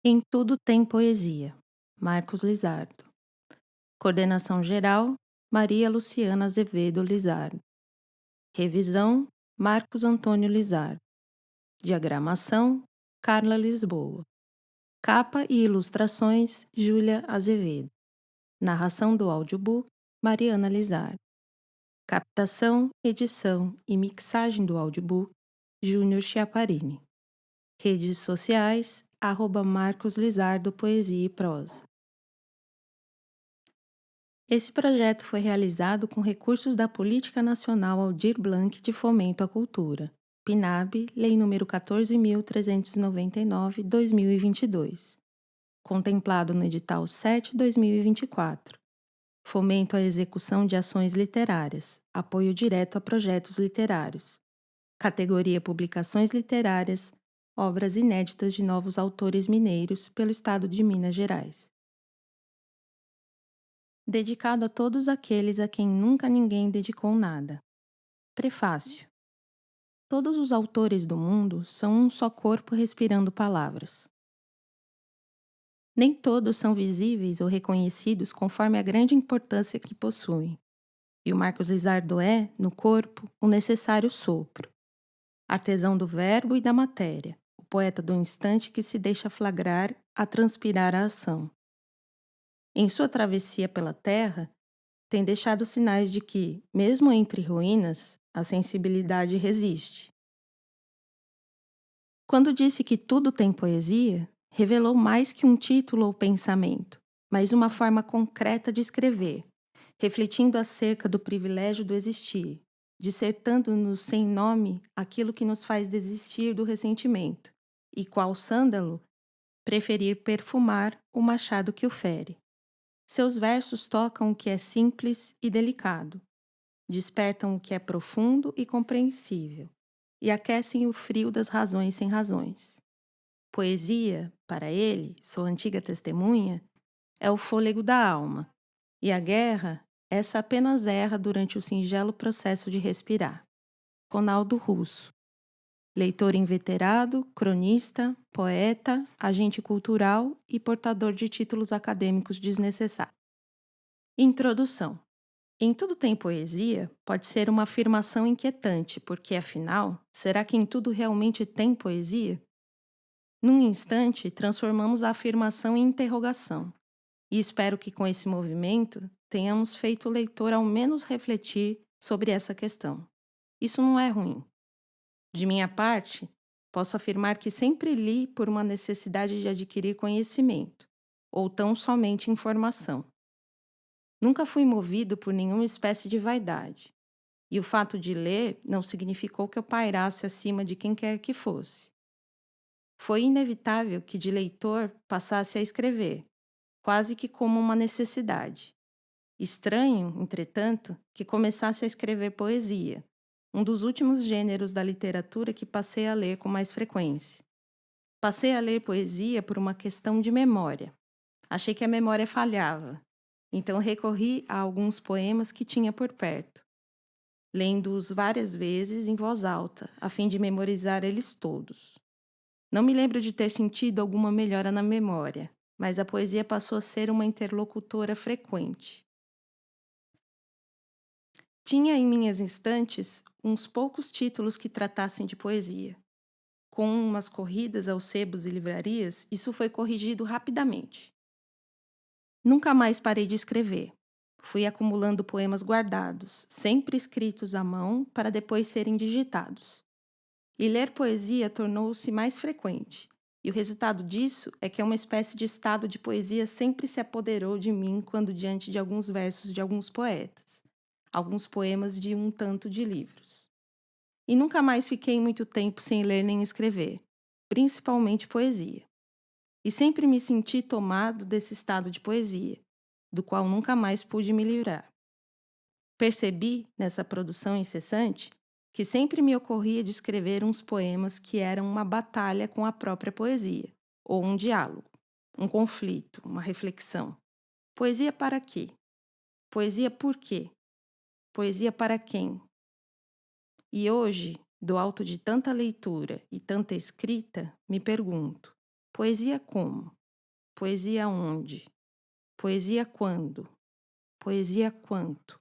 Em Tudo Tem Poesia, Marcos Lizardo. Coordenação geral, Maria Luciana Azevedo Lizardo. Revisão, Marcos Antônio Lizardo. Diagramação, Carla Lisboa. Capa e ilustrações, Júlia Azevedo. Narração do audiobook, Mariana Lizardo. Captação, edição e mixagem do audiobook, Júnior Chiaparini. Redes sociais, @Marcos Lizardo Poesia e Prosa. Esse projeto foi realizado com recursos da Política Nacional Aldir Blanc de Fomento à Cultura, PNAB, Lei nº 14.399/2022, contemplado no edital 7/2024. Fomento à execução de ações literárias, apoio direto a projetos literários. Categoria Publicações Literárias, obras inéditas de novos autores mineiros pelo Estado de Minas Gerais. Dedicado a todos aqueles a quem nunca ninguém dedicou nada. Prefácio. Todos os autores do mundo são um só corpo respirando palavras. Nem todos são visíveis ou reconhecidos conforme a grande importância que possuem. E o Marcos Lizardo é, no corpo, o necessário sopro. Artesão do verbo e da matéria, o poeta do instante que se deixa flagrar a transpirar a ação. Em sua travessia pela terra, tem deixado sinais de que, mesmo entre ruínas, a sensibilidade resiste. Quando disse que tudo tem poesia, revelou mais que um título ou pensamento, mas uma forma concreta de escrever, refletindo acerca do privilégio do existir, dissertando-nos sem nome aquilo que nos faz desistir do ressentimento, e qual sândalo, preferir perfumar o machado que o fere. Seus versos tocam o que é simples e delicado, despertam o que é profundo e compreensível, e aquecem o frio das razões sem razões. Poesia, para ele, sua antiga testemunha, é o fôlego da alma, e a guerra, essa apenas erra durante o singelo processo de respirar. Ronaldo Russo. Leitor inveterado, cronista, poeta, agente cultural e portador de títulos acadêmicos desnecessários. Introdução. Em Tudo Tem Poesia pode ser uma afirmação inquietante, porque, afinal, será que em tudo realmente tem poesia? Num instante, transformamos a afirmação em interrogação, e espero que com esse movimento tenhamos feito o leitor ao menos refletir sobre essa questão. Isso não é ruim. De minha parte, posso afirmar que sempre li por uma necessidade de adquirir conhecimento, ou tão somente informação. Nunca fui movido por nenhuma espécie de vaidade, e o fato de ler não significou que eu pairasse acima de quem quer que fosse. Foi inevitável que de leitor passasse a escrever, quase que como uma necessidade. Estranho, entretanto, que começasse a escrever poesia, um dos últimos gêneros da literatura que passei a ler com mais frequência. Passei a ler poesia por uma questão de memória. Achei que a memória falhava, então recorri a alguns poemas que tinha por perto, lendo-os várias vezes em voz alta, a fim de memorizar eles todos. Não me lembro de ter sentido alguma melhora na memória, mas a poesia passou a ser uma interlocutora frequente. Tinha em minhas estantes uns poucos títulos que tratassem de poesia. Com umas corridas aos sebos e livrarias, isso foi corrigido rapidamente. Nunca mais parei de escrever. Fui acumulando poemas guardados, sempre escritos à mão, para depois serem digitados. E ler poesia tornou-se mais frequente, e o resultado disso é que uma espécie de estado de poesia sempre se apoderou de mim quando diante de alguns versos de alguns poetas, alguns poemas de um tanto de livros. E nunca mais fiquei muito tempo sem ler nem escrever, principalmente poesia. E sempre me senti tomado desse estado de poesia, do qual nunca mais pude me livrar. Percebi, nessa produção incessante, que sempre me ocorria de escrever uns poemas que eram uma batalha com a própria poesia, ou um diálogo, um conflito, uma reflexão. Poesia para quê? Poesia por quê? Poesia para quem? E hoje, do alto de tanta leitura e tanta escrita, me pergunto: Poesia como? Poesia onde? Poesia quando? Poesia quanto?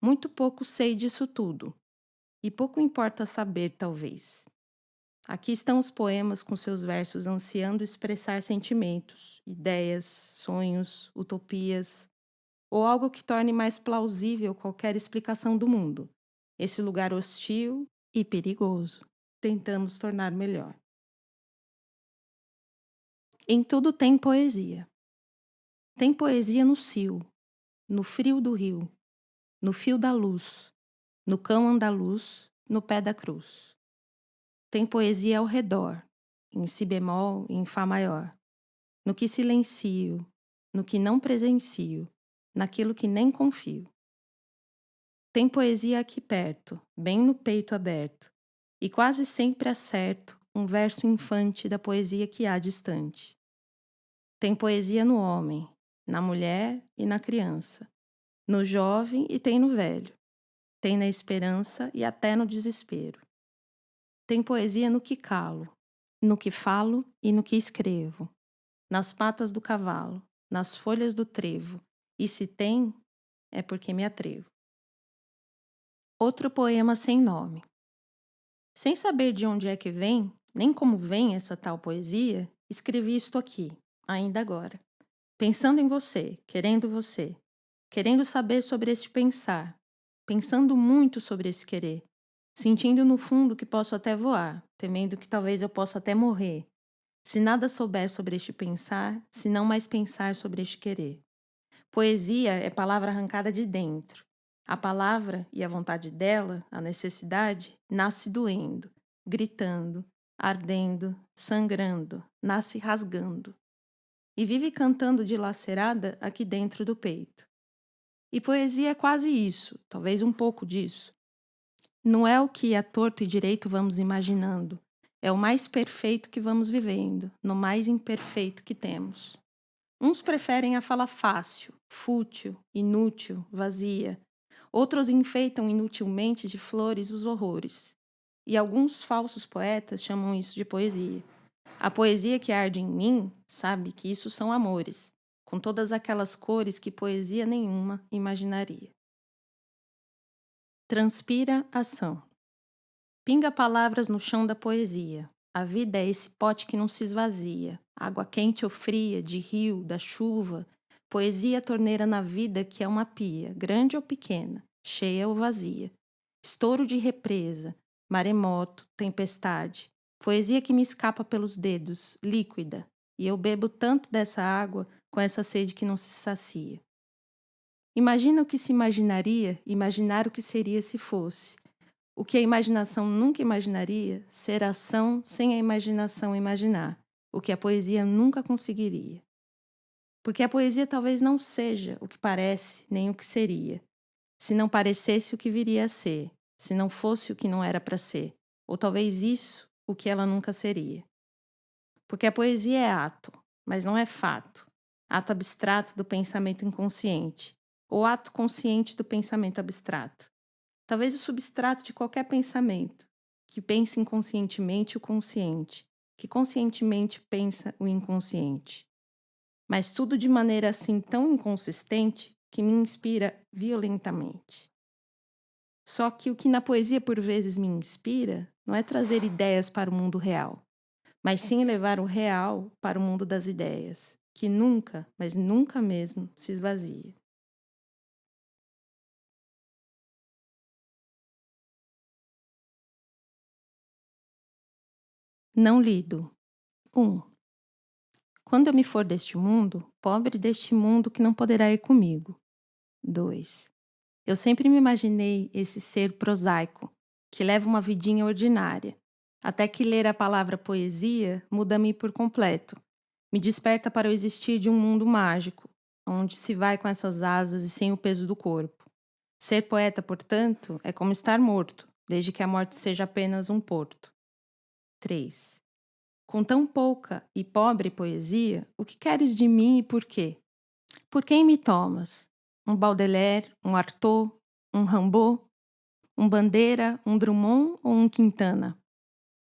Muito pouco sei disso tudo, e pouco importa saber, talvez. Aqui estão os poemas com seus versos ansiando expressar sentimentos, ideias, sonhos, utopias, ou algo que torne mais plausível qualquer explicação do mundo. Esse lugar hostil e perigoso. Tentamos tornar melhor. Em tudo tem poesia. Tem poesia no cio, no frio do rio, no fio da luz, no cão andaluz, no pé da cruz. Tem poesia ao redor, em si bemol e em fá maior, no que silencio, no que não presencio, naquilo que nem confio. Tem poesia aqui perto, bem no peito aberto, e quase sempre acerto um verso infante da poesia que há distante. Tem poesia no homem, na mulher e na criança, no jovem e tem no velho, tem na esperança e até no desespero. Tem poesia no que calo, no que falo e no que escrevo, nas patas do cavalo, nas folhas do trevo, e se tem, é porque me atrevo. Outro poema sem nome. Sem saber de onde é que vem, nem como vem essa tal poesia, escrevi isto aqui, ainda agora. Pensando em você, querendo saber sobre este pensar, pensando muito sobre esse querer, sentindo no fundo que posso até voar, temendo que talvez eu possa até morrer, se nada souber sobre este pensar, se não mais pensar sobre este querer. Poesia é palavra arrancada de dentro. A palavra e a vontade dela, a necessidade, nasce doendo, gritando, ardendo, sangrando, nasce rasgando. E vive cantando dilacerada aqui dentro do peito. E poesia é quase isso, talvez um pouco disso. Não é o que a torto e direito vamos imaginando, é o mais perfeito que vamos vivendo, no mais imperfeito que temos. Uns preferem a fala fácil, fútil, inútil, vazia. Outros enfeitam inutilmente de flores os horrores. E alguns falsos poetas chamam isso de poesia. A poesia que arde em mim sabe que isso são amores, com todas aquelas cores que poesia nenhuma imaginaria. Transpira ação. Pinga palavras no chão da poesia. A vida é esse pote que não se esvazia. Água quente ou fria, de rio, da chuva. Poesia torneira na vida que é uma pia, grande ou pequena, cheia ou vazia. Estouro de represa, maremoto, tempestade. Poesia que me escapa pelos dedos, líquida. E eu bebo tanto dessa água com essa sede que não se sacia. Imagina o que se imaginaria, imaginar o que seria se fosse. O que a imaginação nunca imaginaria, ser ação sem a imaginação imaginar, o que a poesia nunca conseguiria. Porque a poesia talvez não seja o que parece, nem o que seria. Se não parecesse o que viria a ser, se não fosse o que não era para ser, ou talvez isso o que ela nunca seria. Porque a poesia é ato, mas não é fato. Ato abstrato do pensamento inconsciente, ou ato consciente do pensamento abstrato. Talvez o substrato de qualquer pensamento, que pensa inconscientemente o consciente, que conscientemente pensa o inconsciente. Mas tudo de maneira assim tão inconsistente que me inspira violentamente. Só que o que na poesia por vezes me inspira não é trazer ideias para o mundo real, mas sim levar o real para o mundo das ideias, que nunca, mas nunca mesmo se esvazia. Não lido. 1. Quando eu me for deste mundo, pobre deste mundo que não poderá ir comigo. 2. Eu sempre me imaginei esse ser prosaico, que leva uma vidinha ordinária, até que ler a palavra poesia muda-me por completo, me desperta para o existir de um mundo mágico, onde se vai com essas asas e sem o peso do corpo. Ser poeta, portanto, é como estar morto, desde que a morte seja apenas um porto. 3. Com tão pouca e pobre poesia, o que queres de mim e por quê? Por quem me tomas? Um Baudelaire, um Artaud, um Rimbaud, um Bandeira, um Drummond ou um Quintana?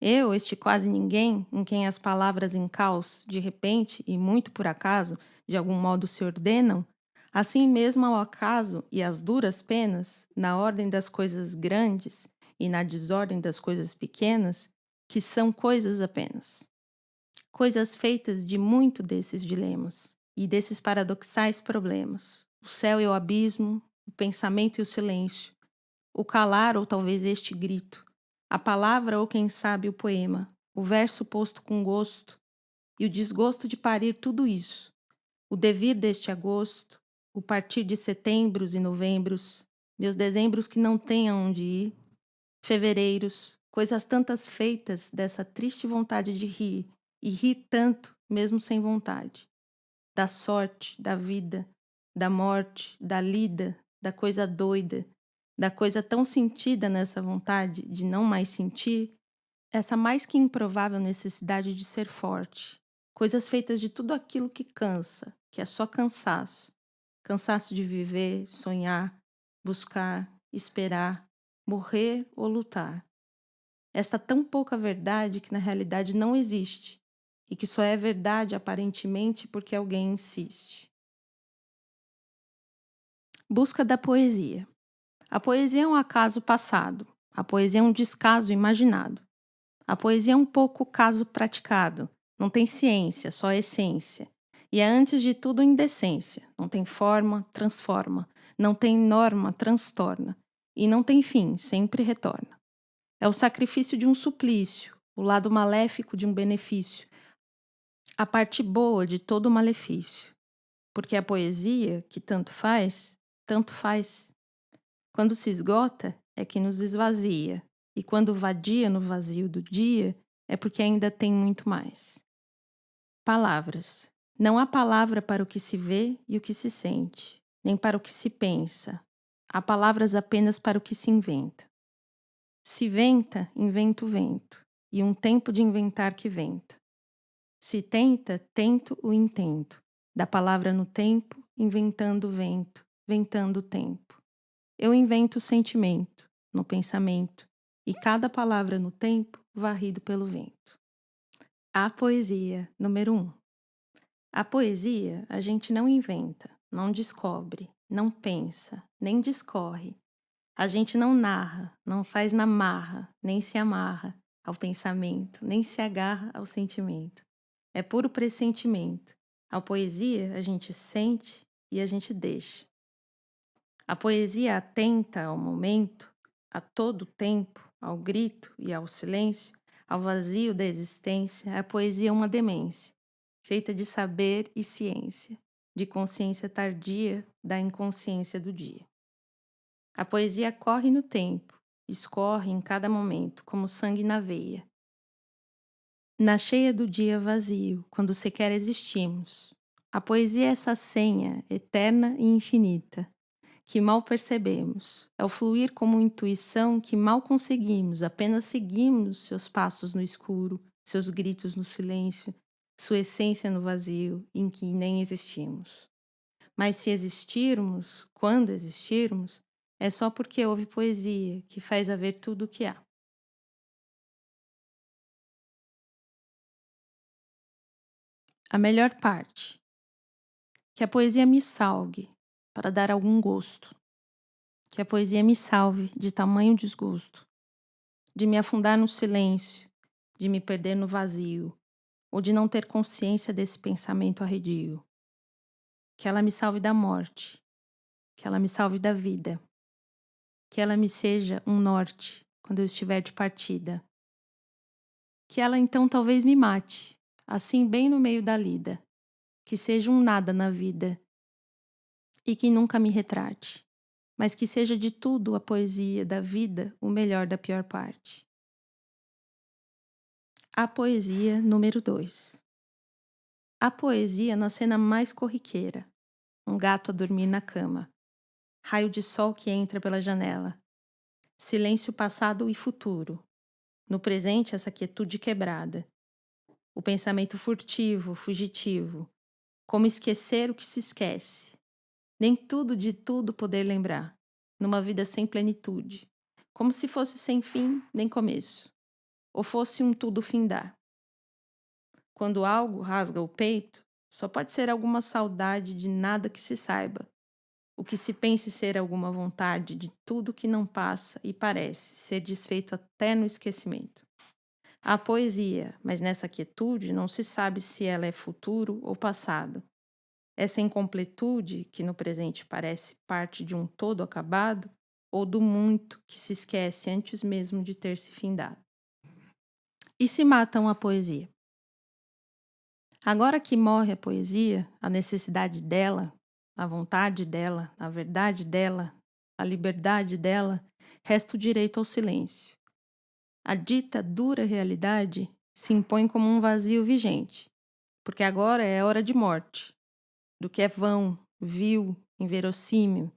Eu, este quase ninguém, em quem as palavras em caos, de repente e muito por acaso, de algum modo se ordenam, assim mesmo ao acaso e às duras penas, na ordem das coisas grandes e na desordem das coisas pequenas, que são coisas apenas. Coisas feitas de muito desses dilemas e desses paradoxais problemas. O céu e o abismo, o pensamento e o silêncio, o calar ou talvez este grito, a palavra ou quem sabe o poema, o verso posto com gosto e o desgosto de parir tudo isso, o devir deste agosto, o partir de setembros e novembros, meus dezembros que não têm aonde ir, fevereiros, coisas tantas feitas dessa triste vontade de rir, e rir tanto mesmo sem vontade, da sorte, da vida, da morte, da lida, da coisa doida, da coisa tão sentida nessa vontade de não mais sentir, essa mais que improvável necessidade de ser forte. Coisas feitas de tudo aquilo que cansa, que é só cansaço. Cansaço de viver, sonhar, buscar, esperar, morrer ou lutar. Esta tão pouca verdade que na realidade não existe e que só é verdade aparentemente porque alguém insiste. Busca da poesia. A poesia é um acaso passado. A poesia é um descaso imaginado. A poesia é um pouco caso praticado. Não tem ciência, só essência. E é antes de tudo indecência. Não tem forma, transforma. Não tem norma, transtorna. E não tem fim, sempre retorna. É o sacrifício de um suplício, o lado maléfico de um benefício, a parte boa de todo o malefício. Porque a poesia, que tanto faz. Quando se esgota, é que nos esvazia, e quando vadia no vazio do dia, é porque ainda tem muito mais. Palavras. Não há palavra para o que se vê e o que se sente, nem para o que se pensa. Há palavras apenas para o que se inventa. Se venta, inventa o vento, e um tempo de inventar que venta. Se tenta, tento o intento, da palavra no tempo, inventando o vento, ventando o tempo. Eu invento o sentimento, no pensamento, e cada palavra no tempo, varrido pelo vento. A poesia, número 1. A poesia a gente não inventa, não descobre, não pensa, nem discorre. A gente não narra, não faz na marra, nem se amarra ao pensamento, nem se agarra ao sentimento. É puro pressentimento. A poesia a gente sente e a gente deixa. A poesia atenta ao momento, a todo tempo, ao grito e ao silêncio, ao vazio da existência. A poesia é uma demência, feita de saber e ciência, de consciência tardia da inconsciência do dia. A poesia corre no tempo, escorre em cada momento, como sangue na veia. Na cheia do dia vazio, quando sequer existimos. A poesia é essa senha eterna e infinita, que mal percebemos. É o fluir como intuição que mal conseguimos, apenas seguimos seus passos no escuro, seus gritos no silêncio, sua essência no vazio, em que nem existimos. Mas se existirmos, quando existirmos, é só porque houve poesia que faz haver tudo o que há. A melhor parte, que a poesia me salgue para dar algum gosto, que a poesia me salve de tamanho desgosto, de me afundar no silêncio, de me perder no vazio, ou de não ter consciência desse pensamento arredio. Que ela me salve da morte, que ela me salve da vida, que ela me seja um norte quando eu estiver de partida. Que ela então talvez me mate, assim bem no meio da lida, que seja um nada na vida e que nunca me retrate, mas que seja de tudo a poesia da vida o melhor da pior parte. A poesia número 2. A poesia na cena mais corriqueira. Um gato a dormir na cama. Raio de sol que entra pela janela. Silêncio passado e futuro. No presente, essa quietude quebrada. O pensamento furtivo, fugitivo. Como esquecer o que se esquece. Nem tudo de tudo poder lembrar. Numa vida sem plenitude. Como se fosse sem fim nem começo. ou fosse um tudo findar. Quando algo rasga o peito, só pode ser alguma saudade de nada que se saiba, o que se pense ser alguma vontade de tudo que não passa e parece ser desfeito até no esquecimento. Há poesia, mas nessa quietude não se sabe se ela é futuro ou passado. Essa incompletude, que no presente parece parte de um todo acabado, ou do muito que se esquece antes mesmo de ter se findado. E se matam a poesia? Agora que morre a poesia, a necessidade dela, a vontade dela, a verdade dela, a liberdade dela, resta o direito ao silêncio. A dita dura realidade se impõe como um vazio vigente, porque agora é hora de morte, do que é vão, vil, inverossímil.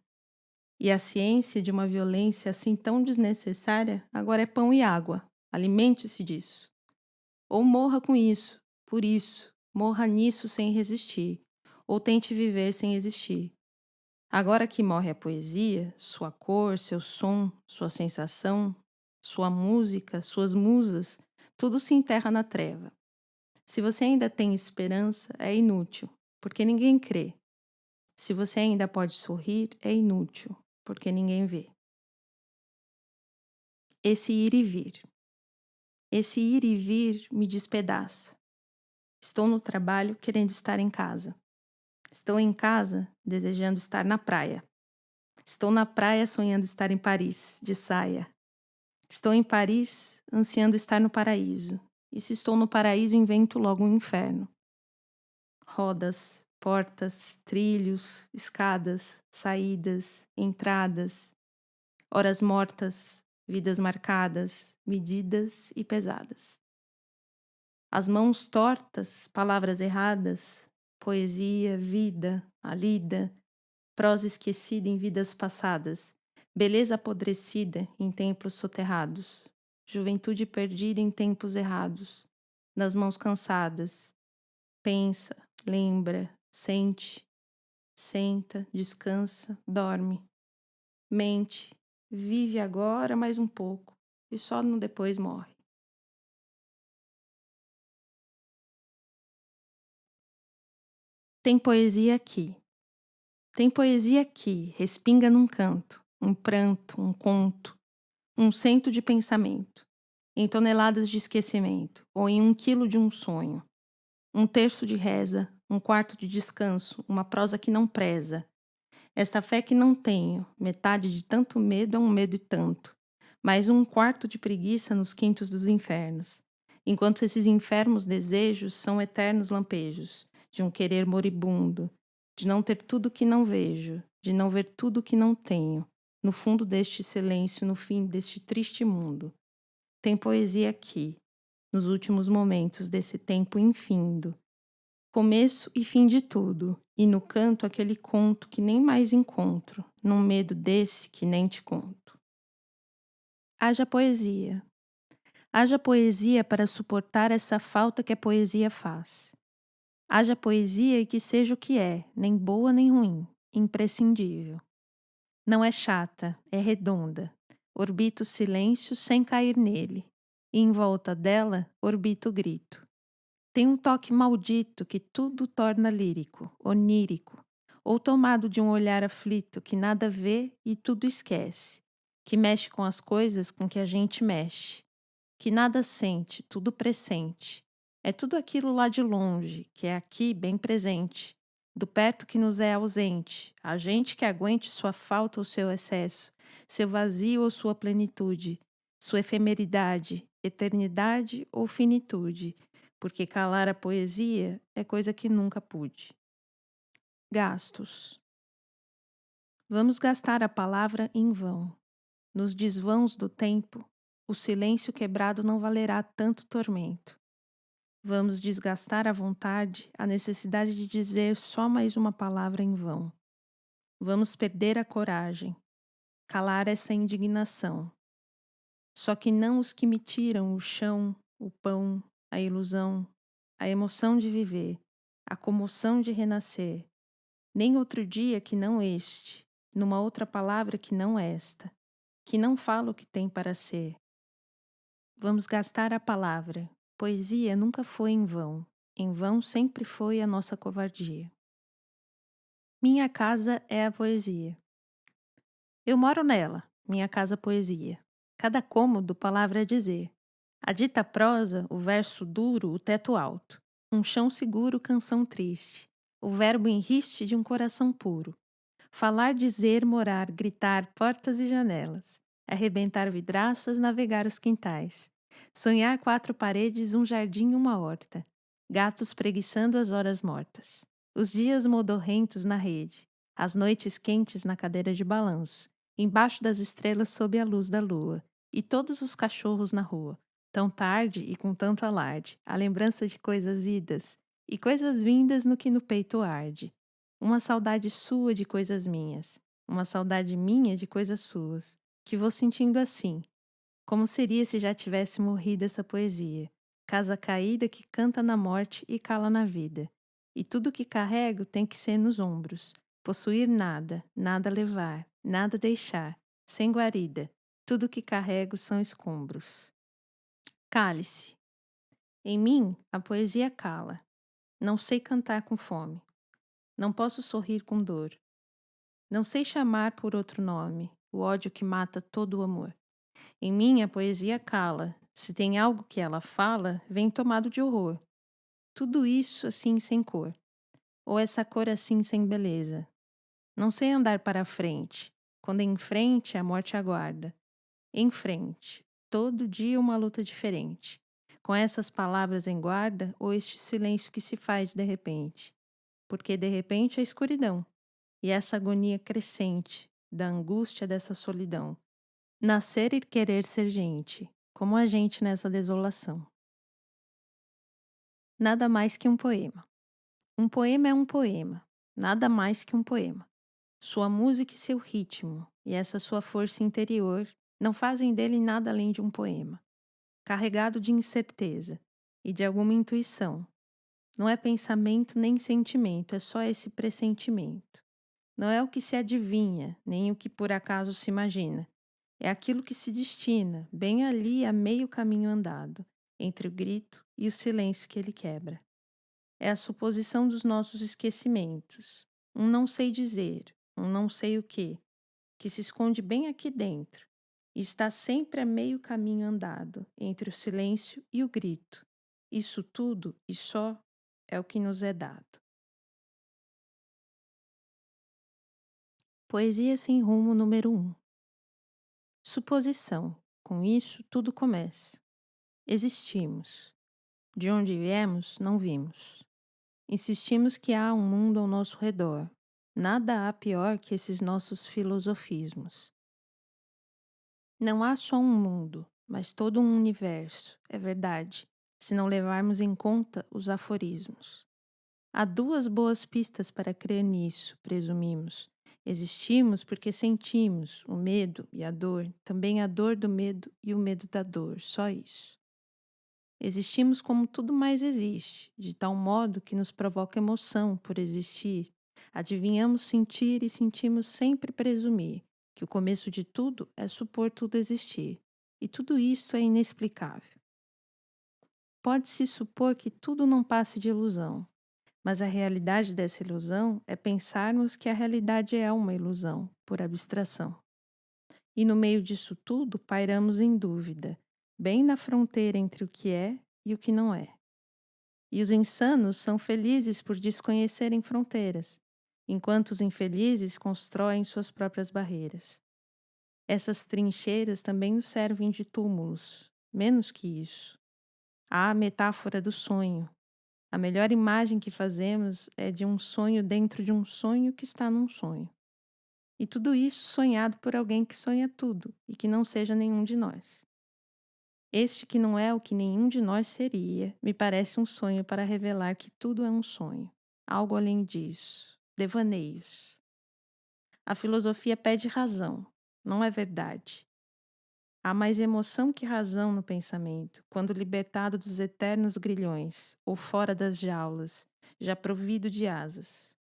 E a ciência de uma violência assim tão desnecessária agora é pão e água. Alimente-se disso. Ou morra com isso, por isso, morra nisso sem resistir, ou tente viver sem existir. Agora que morre a poesia, sua cor, seu som, sua sensação, sua música, suas musas, tudo se enterra na treva. Se você ainda tem esperança, é inútil, porque ninguém crê. Se você ainda pode sorrir, é inútil, porque ninguém vê. Esse ir e vir. Esse ir e vir me despedaça. Estou no trabalho querendo estar em casa. Estou em casa desejando estar na praia. Estou na praia sonhando estar em Paris, de saia. Estou em Paris ansiando estar no paraíso. E se estou no paraíso, invento logo um inferno. Rodas, portas, trilhos, escadas, saídas, entradas, horas mortas, vidas marcadas, medidas e pesadas. As mãos tortas, palavras erradas, poesia, vida, a lida, prosa esquecida em vidas passadas, beleza apodrecida em templos soterrados, juventude perdida em tempos errados, nas mãos cansadas, pensa, lembra, sente, senta, descansa, dorme, mente, vive agora mais um pouco e só no depois morre. Tem poesia aqui. Tem poesia aqui, respinga num canto, um pranto, um conto, um cento de pensamento, em toneladas de esquecimento, ou em 1 quilo de um sonho, um terço de reza, um quarto de descanso, uma prosa que não preza. Esta fé que não tenho, metade de tanto medo é um medo e tanto, mais 1/4 de preguiça nos quintos dos infernos, enquanto esses enfermos desejos são eternos lampejos, de um querer moribundo, de não ter tudo que não vejo, de não ver tudo que não tenho, no fundo deste silêncio, no fim deste triste mundo. Tem poesia aqui, nos últimos momentos desse tempo infindo, começo e fim de tudo, e no canto aquele conto que nem mais encontro, num medo desse que nem te conto. Haja poesia. Haja poesia para suportar essa falta que a poesia faz. Haja poesia e que seja o que é, nem boa nem ruim, imprescindível. Não é chata, é redonda. Orbita o silêncio sem cair nele, e em volta dela orbita o grito. Tem um toque maldito que tudo torna lírico, onírico, ou tomado de um olhar aflito que nada vê e tudo esquece, que mexe com as coisas com que a gente mexe, que nada sente, tudo pressente. É tudo aquilo lá de longe, que é aqui bem presente, do perto que nos é ausente, a gente que aguente sua falta ou seu excesso, seu vazio ou sua plenitude, sua efemeridade, eternidade ou finitude, porque calar a poesia é coisa que nunca pude. Gastos. Vamos gastar a palavra em vão. Nos desvãos do tempo, o silêncio quebrado não valerá tanto tormento. Vamos desgastar a vontade, a necessidade de dizer só mais uma palavra em vão. Vamos perder a coragem, calar essa indignação. Só que não os que me tiram o chão, o pão, a ilusão, a emoção de viver, a comoção de renascer, nem outro dia que não este, numa outra palavra que não esta, que não fala o que tem para ser. Vamos gastar a palavra. Poesia nunca foi em vão sempre foi a nossa covardia. Minha casa é a poesia. Eu moro nela, minha casa poesia. Cada cômodo, palavra a dizer. A dita prosa, o verso duro, o teto alto. Um chão seguro, canção triste. O verbo em riste de um coração puro. Falar, dizer, morar, gritar, portas e janelas. Arrebentar vidraças, navegar os quintais. Sonhar quatro paredes, um jardim e uma horta. Gatos preguiçando as horas mortas. Os dias modorrentos na rede. As noites quentes na cadeira de balanço. Embaixo das estrelas sob a luz da lua. E todos os cachorros na rua. Tão tarde e com tanto alarde. A lembrança de coisas idas. E coisas vindas no que no peito arde. Uma saudade sua de coisas minhas, uma saudade minha de coisas suas, que vou sentindo assim, como seria se já tivesse morrido essa poesia, casa caída que canta na morte e cala na vida. E tudo que carrego tem que ser nos ombros, possuir nada, nada levar, nada deixar, sem guarida, tudo que carrego são escombros. Cale-se. Em mim, a poesia cala. Não sei cantar com fome. Não posso sorrir com dor. Não sei chamar por outro nome o ódio que mata todo o amor. Em mim a poesia cala. Se tem algo que ela fala, vem tomado de horror. Tudo isso assim sem cor. Ou essa cor assim sem beleza. Não sei andar para frente. Quando em frente a morte aguarda. Em frente. Todo dia uma luta diferente. Com essas palavras em guarda, ou este silêncio que se faz de repente. Porque de repente a escuridão. E essa agonia crescente da angústia dessa solidão. Nascer e querer ser gente, como a gente nessa desolação. Nada mais que um poema. Um poema é um poema, nada mais que um poema. Sua música e seu ritmo, e essa sua força interior, não fazem dele nada além de um poema, carregado de incerteza e de alguma intuição. Não é pensamento nem sentimento, é só esse pressentimento. Não é o que se adivinha, nem o que por acaso se imagina. É aquilo que se destina, bem ali a meio caminho andado, entre o grito e o silêncio que ele quebra. É a suposição dos nossos esquecimentos. Um não sei dizer, um não sei o que se esconde bem aqui dentro e está sempre a meio caminho andado, entre o silêncio e o grito. Isso tudo e só é o que nos é dado. Poesia sem rumo número 1. Suposição. Com isso, tudo começa. Existimos. De onde viemos, não vimos. Insistimos que há um mundo ao nosso redor. Nada há pior que esses nossos filosofismos. Não há só um mundo, mas todo um universo, é verdade, se não levarmos em conta os aforismos. Há duas boas pistas para crer nisso, presumimos. Existimos porque sentimos o medo e a dor, também a dor do medo e o medo da dor, só isso. Existimos como tudo mais existe, de tal modo que nos provoca emoção por existir. Adivinhamos sentir e sentimos sempre presumir que o começo de tudo é supor tudo existir. E tudo isto é inexplicável. Pode-se supor que tudo não passe de ilusão, mas a realidade dessa ilusão é pensarmos que a realidade é uma ilusão, por abstração. E no meio disso tudo pairamos em dúvida, bem na fronteira entre o que é e o que não é. E os insanos são felizes por desconhecerem fronteiras, enquanto os infelizes constroem suas próprias barreiras. Essas trincheiras também nos servem de túmulos, menos que isso. Há a metáfora do sonho. A melhor imagem que fazemos é de um sonho dentro de um sonho que está num sonho. E tudo isso sonhado por alguém que sonha tudo e que não seja nenhum de nós. Este que não é o que nenhum de nós seria, me parece um sonho para revelar que tudo é um sonho. Algo além disso. Devaneios. A filosofia pede razão, não é verdade. Há mais emoção que razão no pensamento, quando libertado dos eternos grilhões, ou fora das jaulas, já provido de asas.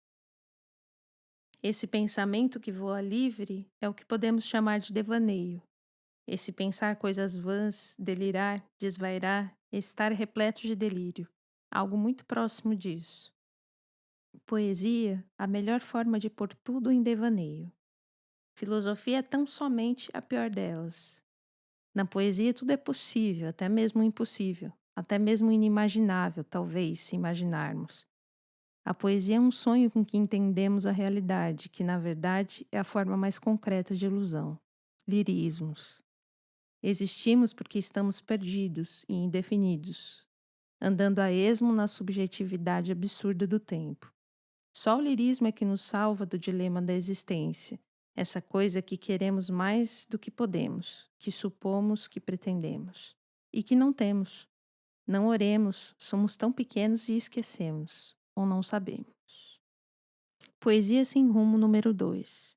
Esse pensamento que voa livre é o que podemos chamar de devaneio. Esse pensar coisas vãs, delirar, desvairar, estar repleto de delírio. Algo muito próximo disso. Poesia, a melhor forma de pôr tudo em devaneio. Filosofia é tão somente a pior delas. Na poesia tudo é possível, até mesmo o impossível, até mesmo o inimaginável, talvez, se imaginarmos. A poesia é um sonho com que entendemos a realidade, que na verdade é a forma mais concreta de ilusão. Lirismos. Existimos porque estamos perdidos e indefinidos, andando a esmo na subjetividade absurda do tempo. Só o lirismo é que nos salva do dilema da existência, essa coisa que queremos mais do que podemos, que supomos que pretendemos e que não temos. Não oremos, somos tão pequenos e esquecemos, ou não sabemos. Poesia sem rumo número 2.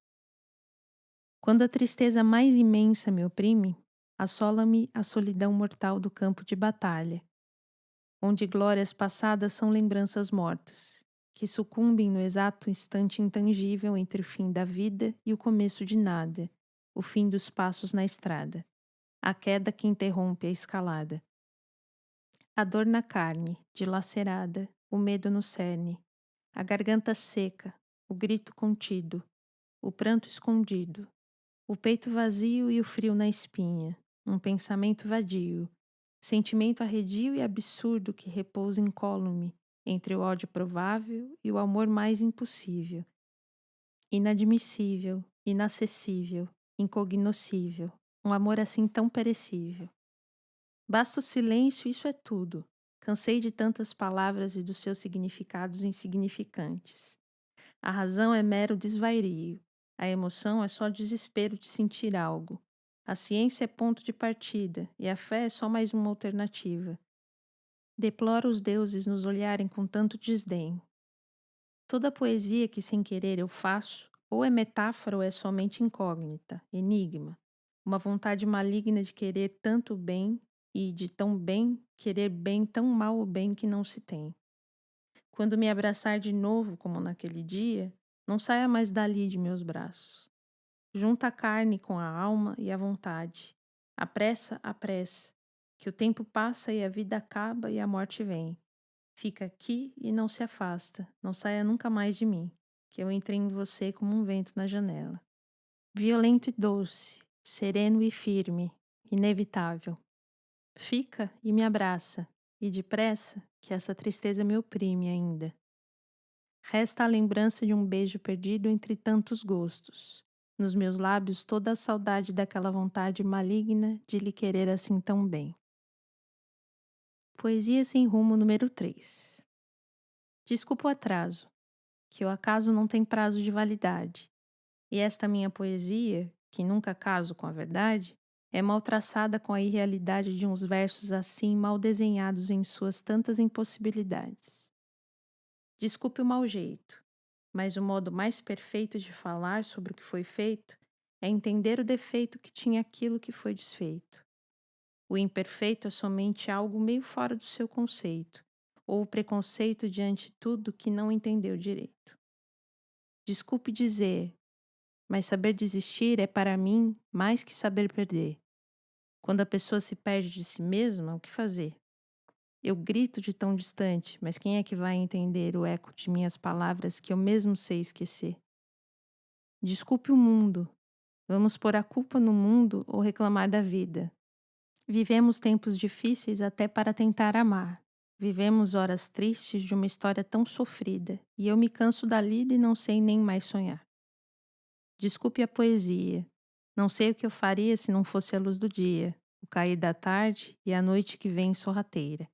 Quando a tristeza mais imensa me oprime, assola-me a solidão mortal do campo de batalha, onde glórias passadas são lembranças mortas, que sucumbem no exato instante intangível entre o fim da vida e o começo de nada, o fim dos passos na estrada, a queda que interrompe a escalada. A dor na carne, dilacerada, o medo no cerne, a garganta seca, o grito contido, o pranto escondido, o peito vazio e o frio na espinha, um pensamento vadio, sentimento arredio e absurdo que repousa incólume entre o ódio provável e o amor mais impossível, inadmissível, inacessível, incognoscível, um amor assim tão perecível. Basta o silêncio, isso é tudo. Cansei de tantas palavras e dos seus significados insignificantes. A razão é mero desvario. A emoção é só desespero de sentir algo. A ciência é ponto de partida e a fé é só mais uma alternativa. Deploro os deuses nos olharem com tanto desdém. Toda poesia que sem querer eu faço, ou é metáfora ou é somente incógnita, enigma. Uma vontade maligna de querer tanto bem e de tão bem querer bem tão mal o bem que não se tem. Quando me abraçar de novo, como naquele dia, não saia mais dali de meus braços. Junta a carne com a alma e a vontade. Apressa, que o tempo passa e a vida acaba e a morte vem. Fica aqui e não se afasta, não saia nunca mais de mim, que eu entrei em você como um vento na janela. Violento e doce, sereno e firme, inevitável. Fica e me abraça, e depressa, que essa tristeza me oprime ainda. Resta a lembrança de um beijo perdido entre tantos gostos. Nos meus lábios toda a saudade daquela vontade maligna de lhe querer assim tão bem. Poesia sem rumo número 3. Desculpa o atraso, que o acaso não tem prazo de validade. E esta minha poesia, que nunca caso com a verdade, é mal traçada com a irrealidade de uns versos assim mal desenhados em suas tantas impossibilidades. Desculpe o mau jeito, mas o modo mais perfeito de falar sobre o que foi feito é entender o defeito que tinha aquilo que foi desfeito. O imperfeito é somente algo meio fora do seu conceito, ou o preconceito diante de tudo que não entendeu direito. Desculpe dizer, mas saber desistir é para mim mais que saber perder. Quando a pessoa se perde de si mesma, o que fazer? Eu grito de tão distante, mas quem é que vai entender o eco de minhas palavras que eu mesmo sei esquecer? Desculpe o mundo. Vamos pôr a culpa no mundo ou reclamar da vida. Vivemos tempos difíceis até para tentar amar. Vivemos horas tristes de uma história tão sofrida, e eu me canso da lida e não sei nem mais sonhar. Desculpe a poesia. Não sei o que eu faria se não fosse a luz do dia, o cair da tarde e a noite que vem sorrateira.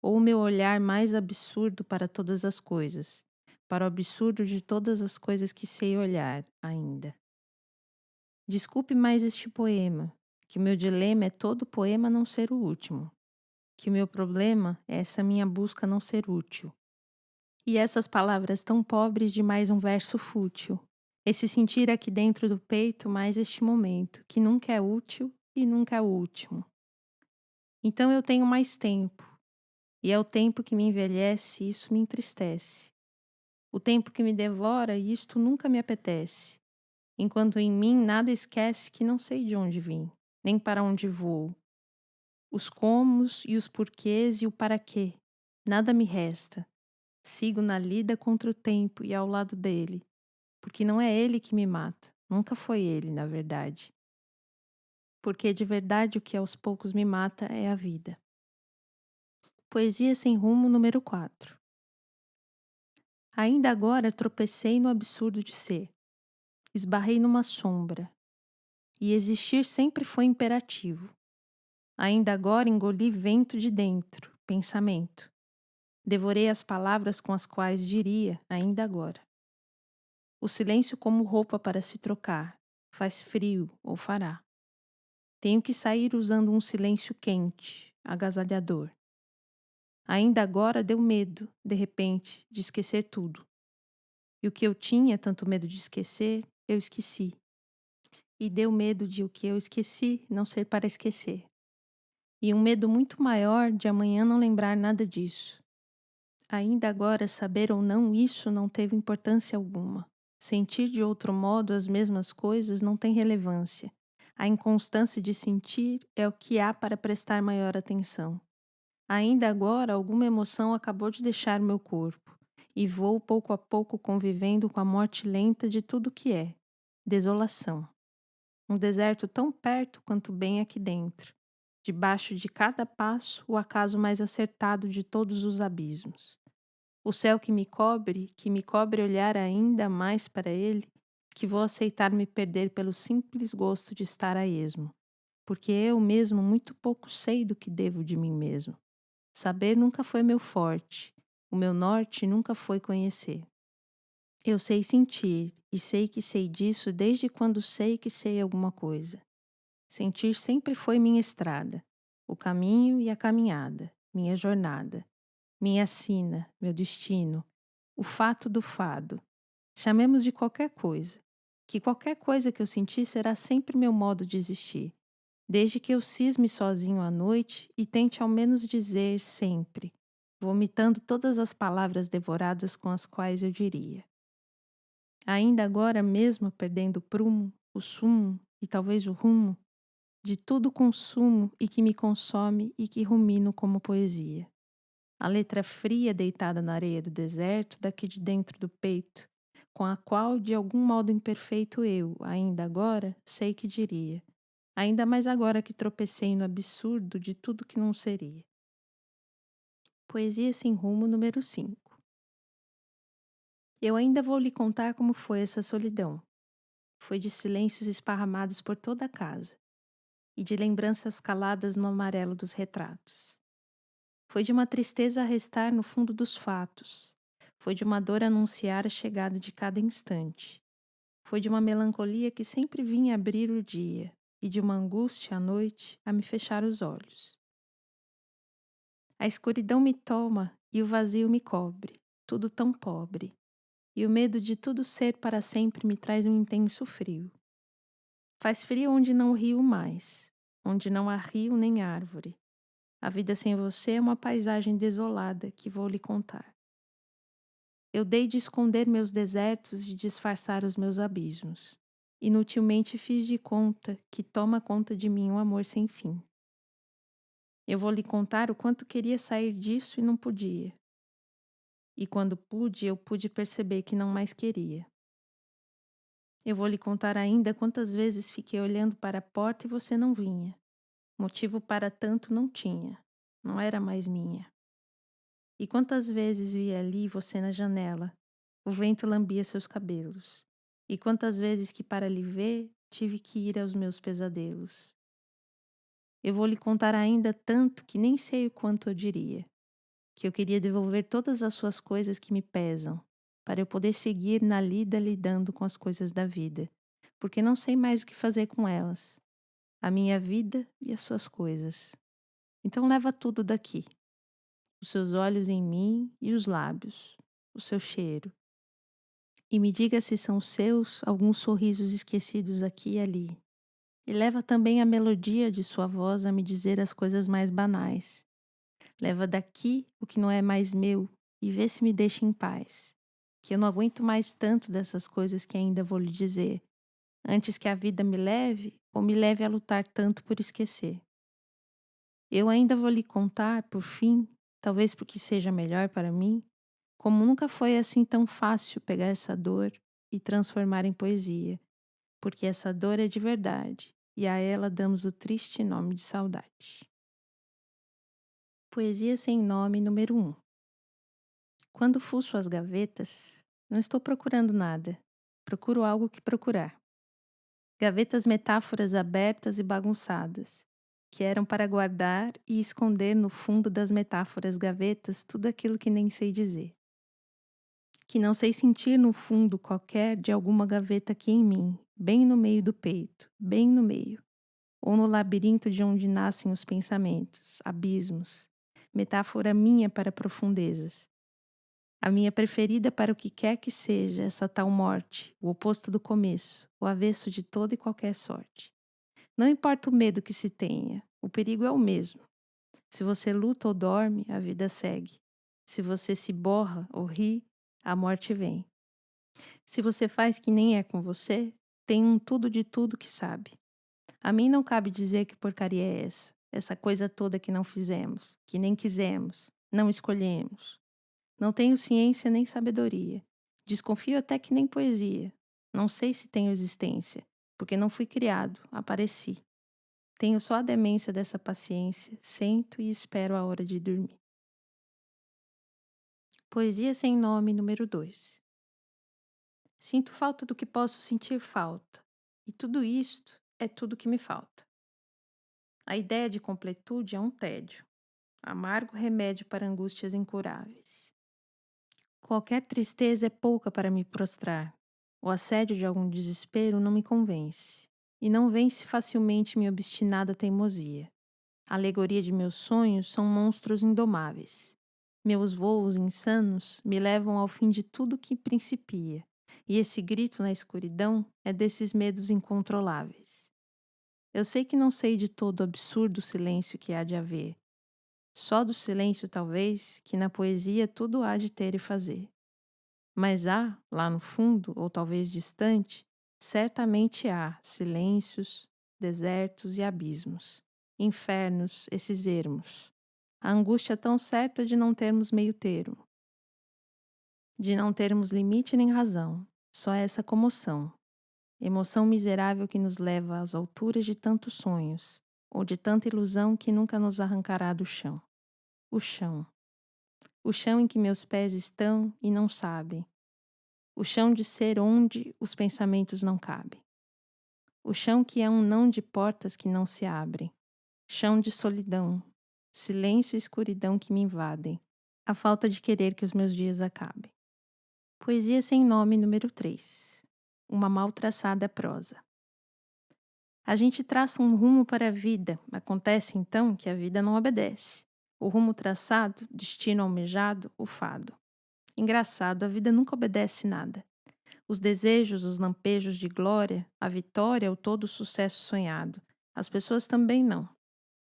Ou o meu olhar mais absurdo para todas as coisas, para o absurdo de todas as coisas que sei olhar ainda. Desculpe mais este poema, que o meu dilema é todo poema não ser o último, que o meu problema é essa minha busca não ser útil. E essas palavras tão pobres de mais um verso fútil, esse sentir aqui dentro do peito mais este momento, que nunca é útil e nunca é o último. Então eu tenho mais tempo, e é o tempo que me envelhece e isso me entristece. O tempo que me devora e isto nunca me apetece, enquanto em mim nada esquece que não sei de onde vim. nem para onde vou. Os comos e os porquês e o para quê. Nada me resta. Sigo na lida contra o tempo e ao lado dele, porque não é ele que me mata. Nunca foi ele, na verdade. Porque de verdade o que aos poucos me mata é a vida. Poesia sem rumo número 4. Ainda agora tropecei no absurdo de ser. Esbarrei numa sombra. E existir sempre foi imperativo. Ainda agora engoli vento de dentro, pensamento. Devorei as palavras com as quais diria, ainda agora. O silêncio como roupa para se trocar. Faz frio ou fará. Tenho que sair usando um silêncio quente, agasalhador. Ainda agora deu medo, de repente, de esquecer tudo. E o que eu tinha tanto medo de esquecer, eu esqueci. E deu medo de o que eu esqueci não ser para esquecer. E um medo muito maior de amanhã não lembrar nada disso. Ainda agora, saber ou não isso não teve importância alguma. Sentir de outro modo as mesmas coisas não tem relevância. A inconstância de sentir é o que há para prestar maior atenção. Ainda agora, alguma emoção acabou de deixar meu corpo, e vou pouco a pouco convivendo com a morte lenta de tudo que é. Desolação. Um deserto tão perto quanto bem aqui dentro. Debaixo de cada passo, o acaso mais acertado de todos os abismos. O céu que me cobre olhar ainda mais para ele, que vou aceitar me perder pelo simples gosto de estar a esmo, porque eu mesmo muito pouco sei do que devo de mim mesmo. Saber nunca foi meu forte, o meu norte nunca foi conhecer. Eu sei sentir, e sei que sei disso desde quando sei que sei alguma coisa. Sentir sempre foi minha estrada, o caminho e a caminhada, minha jornada, minha sina, meu destino, o fato do fado. Chamemos de qualquer coisa, que qualquer coisa que eu sentir será sempre meu modo de existir, desde que eu cisme sozinho à noite e tente ao menos dizer sempre, vomitando todas as palavras devoradas com as quais eu diria. Ainda agora mesmo perdendo o prumo, o sumo e talvez o rumo, de tudo consumo e que me consome e que rumino como poesia. A letra fria deitada na areia do deserto, daqui de dentro do peito, com a qual, de algum modo imperfeito, eu, ainda agora, sei que diria. Ainda mais agora que tropecei no absurdo de tudo que não seria. Poesia sem rumo número 5. Eu ainda vou lhe contar como foi essa solidão. Foi de silêncios esparramados por toda a casa e de lembranças caladas no amarelo dos retratos. Foi de uma tristeza a restar no fundo dos fatos. Foi de uma dor anunciar a chegada de cada instante. Foi de uma melancolia que sempre vinha abrir o dia e de uma angústia à noite a me fechar os olhos. A escuridão me toma e o vazio me cobre, tudo tão pobre. E o medo de tudo ser para sempre me traz um intenso frio. Faz frio onde não rio mais, onde não há rio nem árvore. A vida sem você é uma paisagem desolada que vou lhe contar. Eu dei de esconder meus desertos e disfarçar os meus abismos. Inutilmente fiz de conta que toma conta de mim um amor sem fim. Eu vou lhe contar o quanto queria sair disso e não podia. E quando pude, eu pude perceber que não mais queria. Eu vou lhe contar ainda quantas vezes fiquei olhando para a porta e você não vinha. Motivo para tanto não tinha. Não era mais minha. E quantas vezes vi ali você na janela, o vento lambia seus cabelos. E quantas vezes que para lhe ver, tive que ir aos meus pesadelos. Eu vou lhe contar ainda tanto que nem sei o quanto eu diria. Que eu queria devolver todas as suas coisas que me pesam, para eu poder seguir na lida lidando com as coisas da vida, porque não sei mais o que fazer com elas. A minha vida e as suas coisas. Então leva tudo daqui. Os seus olhos em mim e os lábios, o seu cheiro. E me diga se são seus alguns sorrisos esquecidos aqui e ali. E leva também a melodia de sua voz a me dizer as coisas mais banais. Leva daqui o que não é mais meu e vê se me deixa em paz. Que eu não aguento mais tanto dessas coisas que ainda vou lhe dizer. Antes que a vida me leve ou me leve a lutar tanto por esquecer. Eu ainda vou lhe contar, por fim, talvez porque seja melhor para mim, como nunca foi assim tão fácil pegar essa dor e transformar em poesia, porque essa dor é de verdade e a ela damos o triste nome de saudade. Poesia sem nome número um. Quando fuço as gavetas, não estou procurando nada. Procuro algo que procurar. Gavetas metáforas abertas e bagunçadas, que eram para guardar e esconder no fundo das metáforas gavetas tudo aquilo que nem sei dizer. Que não sei sentir no fundo qualquer de alguma gaveta aqui em mim, bem no meio do peito, bem no meio, ou no labirinto de onde nascem os pensamentos, abismos, metáfora minha para profundezas. A minha preferida para o que quer que seja essa tal morte, o oposto do começo, o avesso de toda e qualquer sorte. Não importa o medo que se tenha, o perigo é o mesmo. Se você luta ou dorme, a vida segue. Se você se borra ou ri, a morte vem. Se você faz que nem é com você, tem um tudo de tudo que sabe. A mim não cabe dizer que porcaria é essa coisa toda que não fizemos, que nem quisemos, não escolhemos. Não tenho ciência nem sabedoria. Desconfio até que nem poesia. Não sei se tenho existência, porque não fui criado, apareci. Tenho só a demência dessa paciência, sento e espero a hora de dormir. Poesia sem nome número 2. Sinto falta do que posso sentir falta, e tudo isto é tudo que me falta. A ideia de completude é um tédio, amargo remédio para angústias incuráveis. Qualquer tristeza é pouca para me prostrar. O assédio de algum desespero não me convence, e não vence facilmente minha obstinada teimosia. A alegoria de meus sonhos são monstros indomáveis. Meus voos insanos me levam ao fim de tudo que principia, e esse grito na escuridão é desses medos incontroláveis. Eu sei que não sei de todo o absurdo silêncio que há de haver. Só do silêncio, talvez, que na poesia tudo há de ter e fazer. Mas há, lá no fundo, ou talvez distante, certamente há silêncios, desertos e abismos, infernos, esses ermos. A angústia tão certa de não termos meio termo, de não termos limite nem razão, só essa comoção, emoção miserável que nos leva às alturas de tantos sonhos, ou de tanta ilusão que nunca nos arrancará do chão. O chão. O chão em que meus pés estão e não sabem. O chão de ser onde os pensamentos não cabem. O chão que é um não de portas que não se abrem. Chão de solidão, silêncio e escuridão que me invadem. A falta de querer que os meus dias acabem. Poesia sem nome número 3. Uma mal traçada prosa. A gente traça um rumo para a vida. Acontece então que a vida não obedece. O rumo traçado, destino almejado, o fado. Engraçado, a vida nunca obedece nada. Os desejos, os lampejos de glória, a vitória ou todo o sucesso sonhado. As pessoas também não.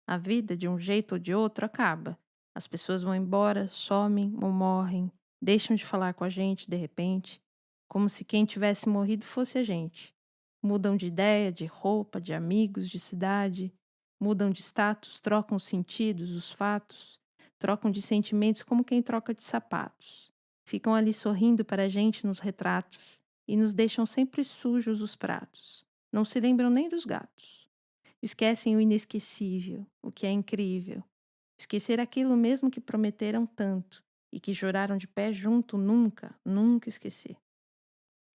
A vida, de um jeito ou de outro, acaba. As pessoas vão embora, somem ou morrem, deixam de falar com a gente de repente, como se quem tivesse morrido fosse a gente. Mudam de ideia, de roupa, de amigos, de cidade, mudam de status, trocam os sentidos, os fatos, trocam de sentimentos como quem troca de sapatos. Ficam ali sorrindo para a gente nos retratos e nos deixam sempre sujos os pratos. Não se lembram nem dos gatos. Esquecem o inesquecível, o que é incrível. Esquecer aquilo mesmo que prometeram tanto e que juraram de pé junto nunca, nunca esquecer.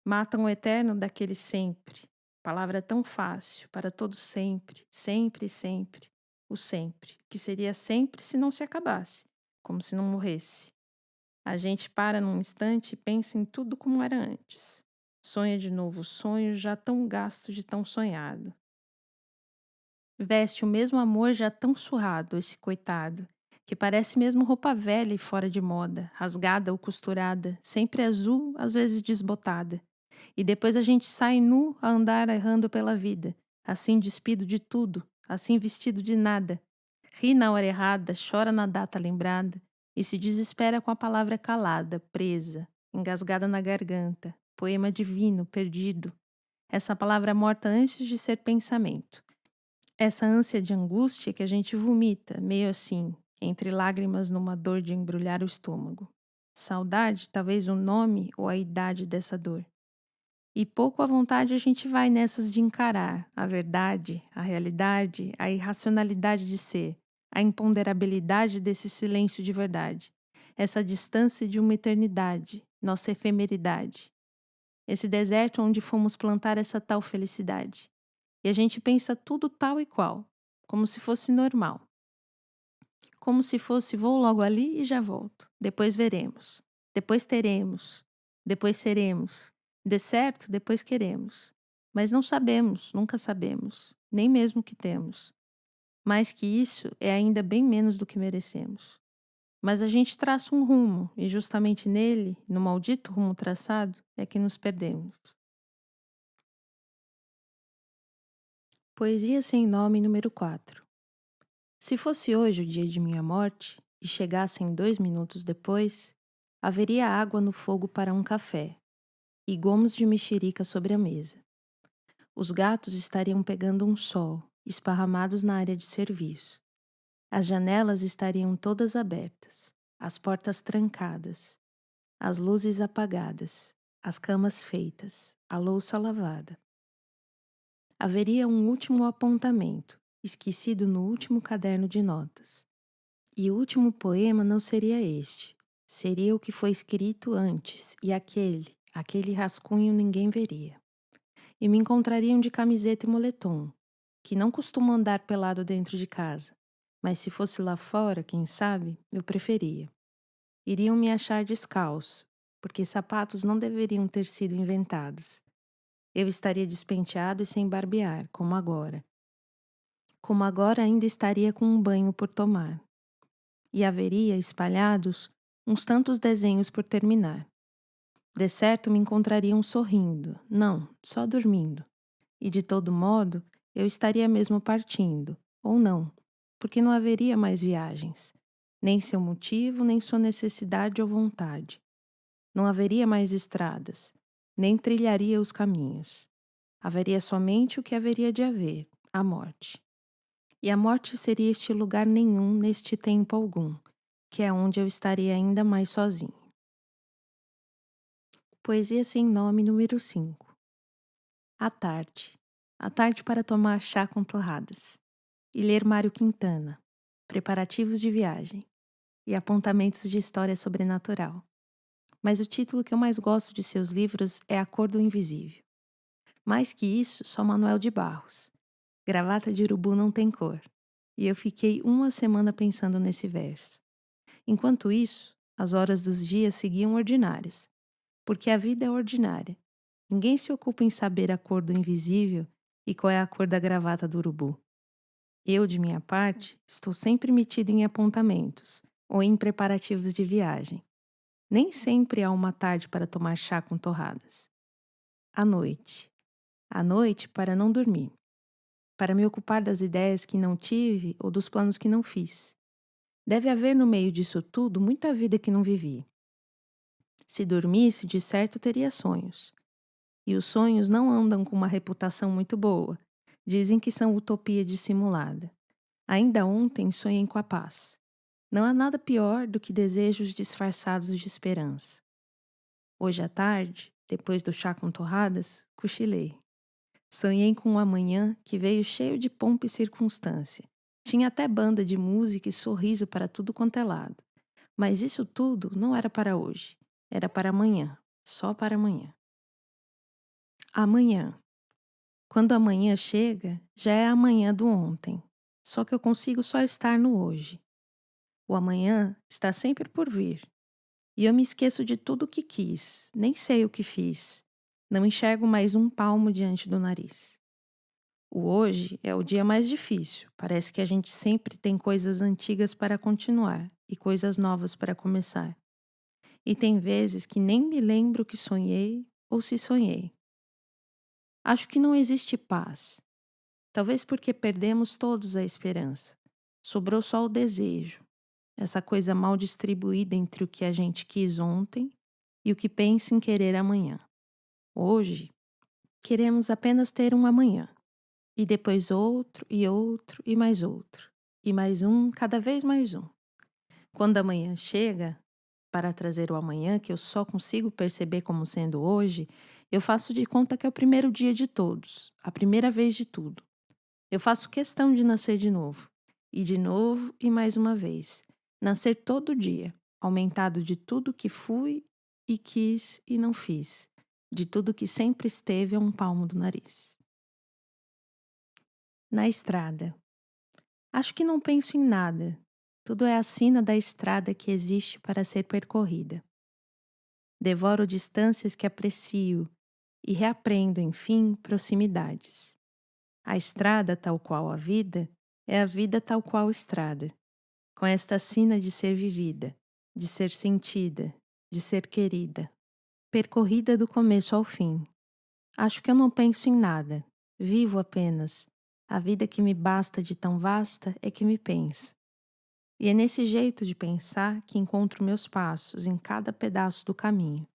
Matam o eterno daquele sempre. Palavra tão fácil para todo sempre, sempre e sempre. O sempre, que seria sempre se não se acabasse, como se não morresse. A gente para num instante e pensa em tudo como era antes. Sonha de novo o sonho já tão gasto de tão sonhado. Veste o mesmo amor já tão surrado, esse coitado, que parece mesmo roupa velha e fora de moda, rasgada ou costurada, sempre azul, às vezes desbotada. E depois a gente sai nu a andar errando pela vida, assim despido de tudo, assim vestido de nada. Ri na hora errada, chora na data lembrada e se desespera com a palavra calada, presa, engasgada na garganta. Poema divino, perdido. Essa palavra morta antes de ser pensamento. Essa ânsia de angústia que a gente vomita, meio assim, entre lágrimas numa dor de embrulhar o estômago. Saudade, talvez o nome ou a idade dessa dor. E pouco à vontade a gente vai nessas de encarar a verdade, a realidade, a irracionalidade de ser, a imponderabilidade desse silêncio de verdade, essa distância de uma eternidade, nossa efemeridade, esse deserto onde fomos plantar essa tal felicidade. E a gente pensa tudo tal e qual, como se fosse normal, como se fosse vou logo ali e já volto, depois veremos, depois teremos, depois seremos, dê certo, depois queremos. Mas não sabemos, nunca sabemos, nem mesmo o que temos. Mais que isso é ainda bem menos do que merecemos. Mas a gente traça um rumo, e justamente nele, no maldito rumo traçado, é que nos perdemos. Poesia sem nome número 4. Se fosse hoje o dia de minha morte, e chegassem 2 minutos depois, haveria água no fogo para um café, e gomos de mexerica sobre a mesa. Os gatos estariam pegando um sol, esparramados na área de serviço. As janelas estariam todas abertas, as portas trancadas, as luzes apagadas, as camas feitas, a louça lavada. Haveria um último apontamento, esquecido no último caderno de notas. E o último poema não seria este, seria o que foi escrito antes, e aquele rascunho ninguém veria. E me encontrariam de camiseta e moletom, que não costumo andar pelado dentro de casa, mas se fosse lá fora, quem sabe, eu preferia. Iriam me achar descalço, porque sapatos não deveriam ter sido inventados. Eu estaria despenteado e sem barbear, como agora. Como agora ainda estaria com um banho por tomar. E haveria, espalhados, uns tantos desenhos por terminar. De certo me encontrariam sorrindo, não, só dormindo. E de todo modo, eu estaria mesmo partindo, ou não, porque não haveria mais viagens, nem seu motivo, nem sua necessidade ou vontade. Não haveria mais estradas, nem trilharia os caminhos. Haveria somente o que haveria de haver, a morte. E a morte seria este lugar nenhum neste tempo algum, que é onde eu estaria ainda mais sozinho. Poesia sem nome número 5. À tarde. À tarde para tomar chá com torradas. E ler Mário Quintana. Preparativos de viagem. E apontamentos de história sobrenatural. Mas o título que eu mais gosto de seus livros é A Cor do Invisível. Mais que isso, só Manuel de Barros. Gravata de urubu não tem cor. E eu fiquei uma semana pensando nesse verso. Enquanto isso, as horas dos dias seguiam ordinárias. Porque a vida é ordinária. Ninguém se ocupa em saber a cor do invisível e qual é a cor da gravata do urubu. Eu, de minha parte, estou sempre metido em apontamentos ou em preparativos de viagem. Nem sempre há uma tarde para tomar chá com torradas. À noite. À noite para não dormir. Para me ocupar das ideias que não tive ou dos planos que não fiz. Deve haver no meio disso tudo muita vida que não vivi. Se dormisse, de certo teria sonhos. E os sonhos não andam com uma reputação muito boa. Dizem que são utopia dissimulada. Ainda ontem sonhei com a paz. Não há nada pior do que desejos disfarçados de esperança. Hoje à tarde, depois do chá com torradas, cochilei. Sonhei com um amanhã que veio cheio de pompa e circunstância. Tinha até banda de música e sorriso para tudo quanto é lado. Mas isso tudo não era para hoje. Era para amanhã. Só para amanhã. Amanhã. Quando amanhã chega, já é amanhã do ontem. Só que eu consigo só estar no hoje. O amanhã está sempre por vir. E eu me esqueço de tudo o que quis, nem sei o que fiz. Não enxergo mais um palmo diante do nariz. O hoje é o dia mais difícil. Parece que a gente sempre tem coisas antigas para continuar e coisas novas para começar. E tem vezes que nem me lembro que sonhei ou se sonhei. Acho que não existe paz. Talvez porque perdemos todos a esperança. Sobrou só o desejo, essa coisa mal distribuída entre o que a gente quis ontem e o que pensa em querer amanhã. Hoje, Queremos apenas ter um amanhã, e depois outro, e mais um, cada vez mais um. Quando amanhã chega, para trazer o amanhã que eu só consigo perceber como sendo hoje, eu faço de conta que é o primeiro dia de todos, a primeira vez de tudo. Eu faço questão de nascer de novo e mais uma vez. Nascer todo dia, aumentado de tudo que fui e quis e não fiz, de tudo que sempre esteve a um palmo do nariz. Na estrada. Acho que não penso em nada. Tudo é a sina da estrada que existe para ser percorrida. Devoro distâncias que aprecio e reaprendo, enfim, proximidades. A estrada, tal qual a vida, é a vida tal qual estrada, com esta sina de ser vivida, de ser sentida, de ser querida, percorrida do começo ao fim. Acho que eu não penso em nada, vivo apenas. A vida que me basta de tão vasta é que me pensa. E é nesse jeito de pensar que encontro meus passos em cada pedaço do caminho.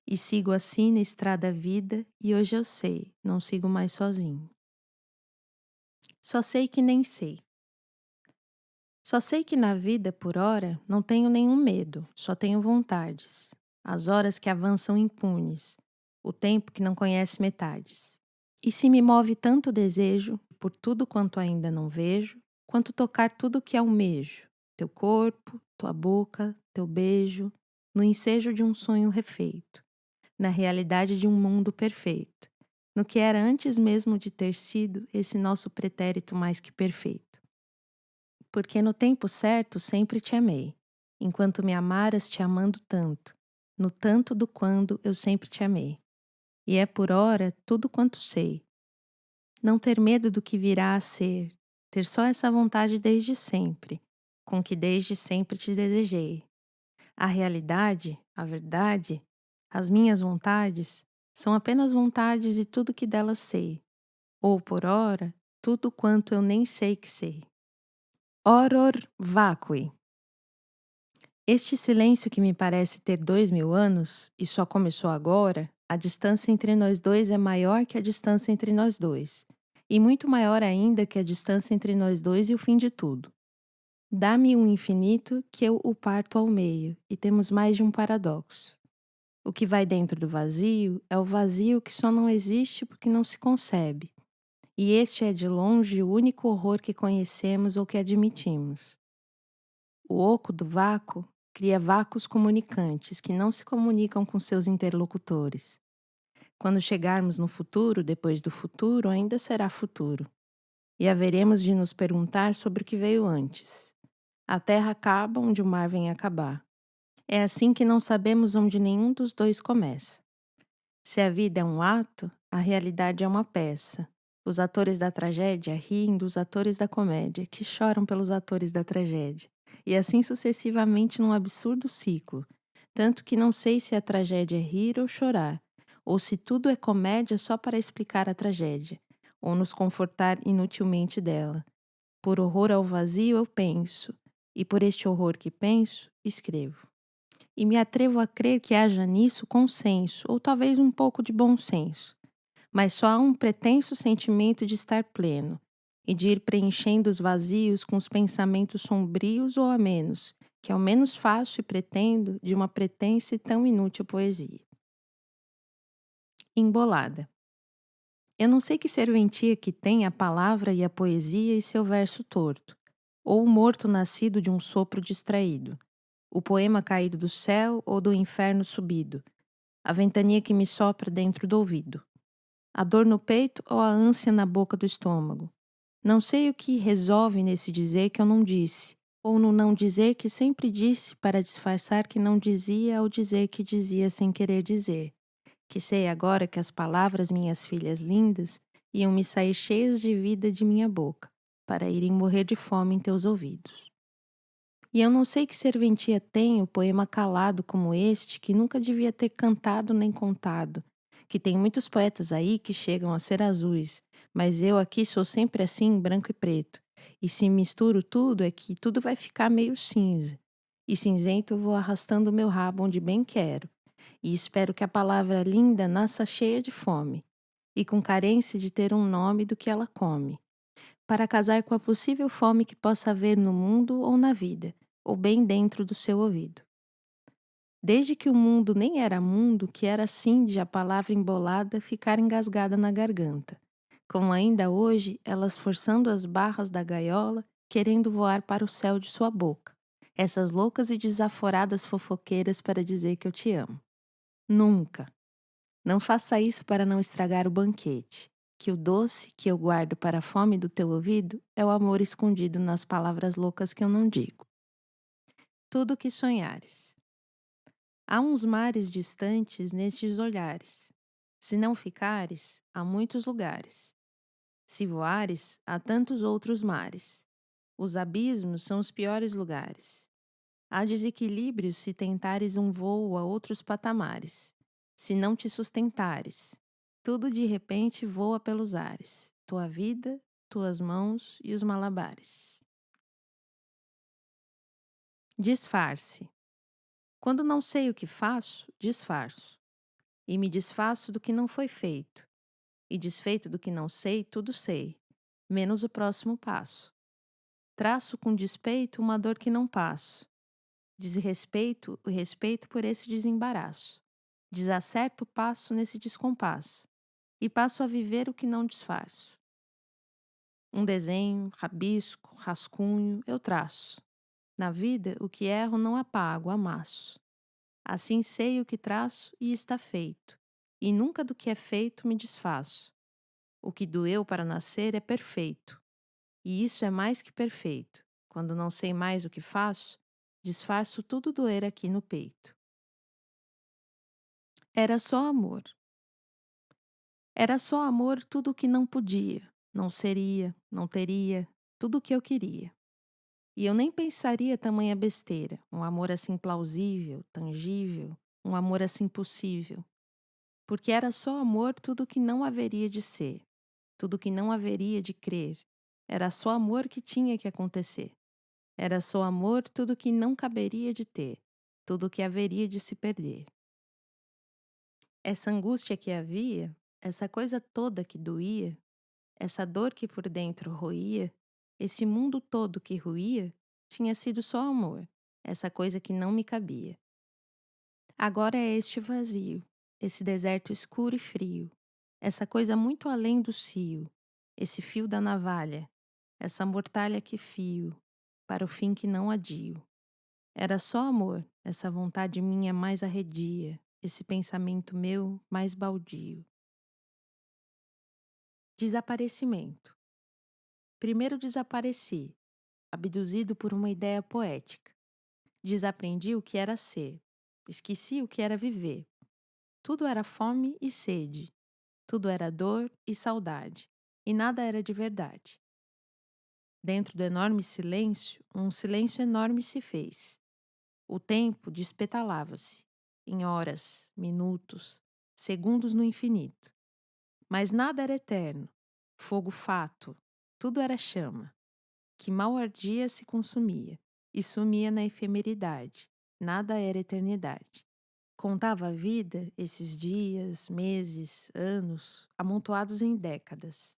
E sigo assim na estrada vida, e hoje eu sei, não sigo mais sozinho. Só sei que nem sei. Só sei que na vida, por hora, não tenho nenhum medo, só tenho vontades. As horas que avançam impunes, o tempo que não conhece metades. E se me move tanto desejo, por tudo quanto ainda não vejo, quanto tocar tudo que almejo, teu corpo, tua boca, teu beijo, no ensejo de um sonho refeito, na realidade de um mundo perfeito, no que era antes mesmo de ter sido esse nosso pretérito mais que perfeito. Porque no tempo certo sempre te amei, enquanto me amaras te amando tanto, no tanto do quando eu sempre te amei. E é por ora tudo quanto sei. Não ter medo do que virá a ser, ter só essa vontade desde sempre, com que desde sempre te desejei. A realidade, a verdade, as minhas vontades, são apenas vontades e tudo que delas sei, ou por ora, tudo quanto eu nem sei que sei. Horror vacui. Este silêncio que me parece ter 2000 anos, e só começou agora, a distância entre nós dois é maior que a distância entre nós dois, e muito maior ainda que a distância entre nós dois e o fim de tudo. Dá-me um infinito que eu o parto ao meio, e temos mais de um paradoxo. O que vai dentro do vazio é o vazio que só não existe porque não se concebe, e este é de longe o único horror que conhecemos ou que admitimos. O oco do vácuo cria vácuos comunicantes que não se comunicam com seus interlocutores. Quando chegarmos no futuro, depois do futuro, ainda será futuro. E haveremos de nos perguntar sobre o que veio antes. A terra acaba onde o mar vem acabar. É assim que não sabemos onde nenhum dos dois começa. Se a vida é um ato, a realidade é uma peça. Os atores da tragédia riem dos atores da comédia, que choram pelos atores da tragédia. E assim sucessivamente num absurdo ciclo. Tanto que não sei se a tragédia é rir ou chorar, ou se tudo é comédia só para explicar a tragédia, ou nos confortar inutilmente dela. Por horror ao vazio eu penso, e por este horror que penso, escrevo. E me atrevo a crer que haja nisso consenso, ou talvez um pouco de bom senso. Mas só há um pretenso sentimento de estar pleno, e de ir preenchendo os vazios com os pensamentos sombrios ou amenos, que ao menos faço e pretendo de uma pretensa e tão inútil poesia. Embolada. Eu não sei que serventia que tem a palavra e a poesia e seu verso torto, ou o morto nascido de um sopro distraído, o poema caído do céu ou do inferno subido, a ventania que me sopra dentro do ouvido, a dor no peito ou a ânsia na boca do estômago. Não sei o que resolve nesse dizer que eu não disse, ou no não dizer que sempre disse para disfarçar que não dizia ao dizer que dizia sem querer dizer. Que sei agora que as palavras, minhas filhas lindas, iam me sair cheias de vida de minha boca, para irem morrer de fome em teus ouvidos. E eu não sei que serventia tem o poema calado como este, que nunca devia ter cantado nem contado, que tem muitos poetas aí que chegam a ser azuis, mas eu aqui sou sempre assim, branco e preto. E se misturo tudo, é que tudo vai ficar meio cinza. E cinzento eu vou arrastando o meu rabo onde bem quero. E espero que a palavra linda nasça cheia de fome. e com carência de ter um nome do que ela come, para casar com a possível fome que possa haver no mundo ou na vida, ou bem dentro do seu ouvido. Desde que o mundo nem era mundo, que era assim de a palavra embolada ficar engasgada na garganta, como ainda hoje elas forçando as barras da gaiola, querendo voar para o céu de sua boca, essas loucas e desaforadas fofoqueiras para dizer que eu te amo. Nunca! Não faça isso para não estragar o banquete, que o doce que eu guardo para a fome do teu ouvido é o amor escondido nas palavras loucas que eu não digo. Tudo que sonhares. Há uns mares distantes nestes olhares. Se não ficares, há muitos lugares. Se voares, há tantos outros mares. Os abismos são os piores lugares. Há desequilíbrio se tentares um voo a outros patamares. Se não te sustentares, tudo de repente voa pelos ares. Tua vida, tuas mãos e os malabares. Disfarce. Quando não sei o que faço, disfarço. E me desfaço do que não foi feito. E desfeito do que não sei, tudo sei, menos o próximo passo. Traço com despeito uma dor que não passo. Desrespeito o respeito por esse desembaraço. Desacerto o passo nesse descompasso. E passo a viver o que não disfarço. Um desenho, rabisco, rascunho, eu traço. Na vida, o que erro não apago, amasso. Assim sei o que traço e está feito. E nunca do que é feito me desfaço. O que doeu para nascer é perfeito. E isso é mais que perfeito. Quando não sei mais o que faço, disfarço tudo doer aqui no peito. Era só amor. Era só amor tudo o que não podia, não seria, não teria, tudo o que eu queria. E eu nem pensaria tamanha besteira, um amor assim plausível, tangível, um amor assim possível. Porque era só amor tudo o que não haveria de ser, tudo o que não haveria de crer. Era só amor que tinha que acontecer. Era só amor tudo o que não caberia de ter, tudo o que haveria de se perder. Essa angústia que havia, essa coisa toda que doía, essa dor que por dentro roía, esse mundo todo que ruía, tinha sido só amor, essa coisa que não me cabia. Agora é este vazio, esse deserto escuro e frio, essa coisa muito além do cio, esse fio da navalha, essa mortalha que fio, para o fim que não adio. Era só amor, essa vontade minha mais arredia, esse pensamento meu mais baldio. Desaparecimento. Primeiro desapareci, abduzido por uma ideia poética. Desaprendi o que era ser. Esqueci o que era viver. Tudo era fome e sede. Tudo era dor e saudade. E nada era de verdade. Dentro do enorme silêncio, um silêncio enorme se fez. O tempo despetalava-se, em horas, minutos, segundos no infinito. Mas nada era eterno. Fogo fato, tudo era chama, que mal ardia se consumia, e sumia na efemeridade. Nada era eternidade. Contava a vida, esses dias, meses, anos, amontoados em décadas.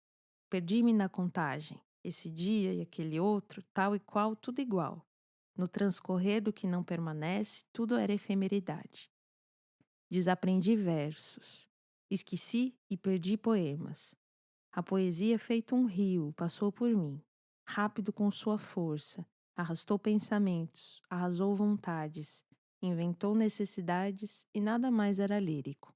Perdi-me na contagem, esse dia e aquele outro, tal e qual, tudo igual. No transcorrer do que não permanece, tudo era efemeridade. Desaprendi versos. Esqueci e perdi poemas. A poesia, feito um rio, passou por mim, rápido com sua força, arrastou pensamentos, arrasou vontades, inventou necessidades e nada mais era lírico.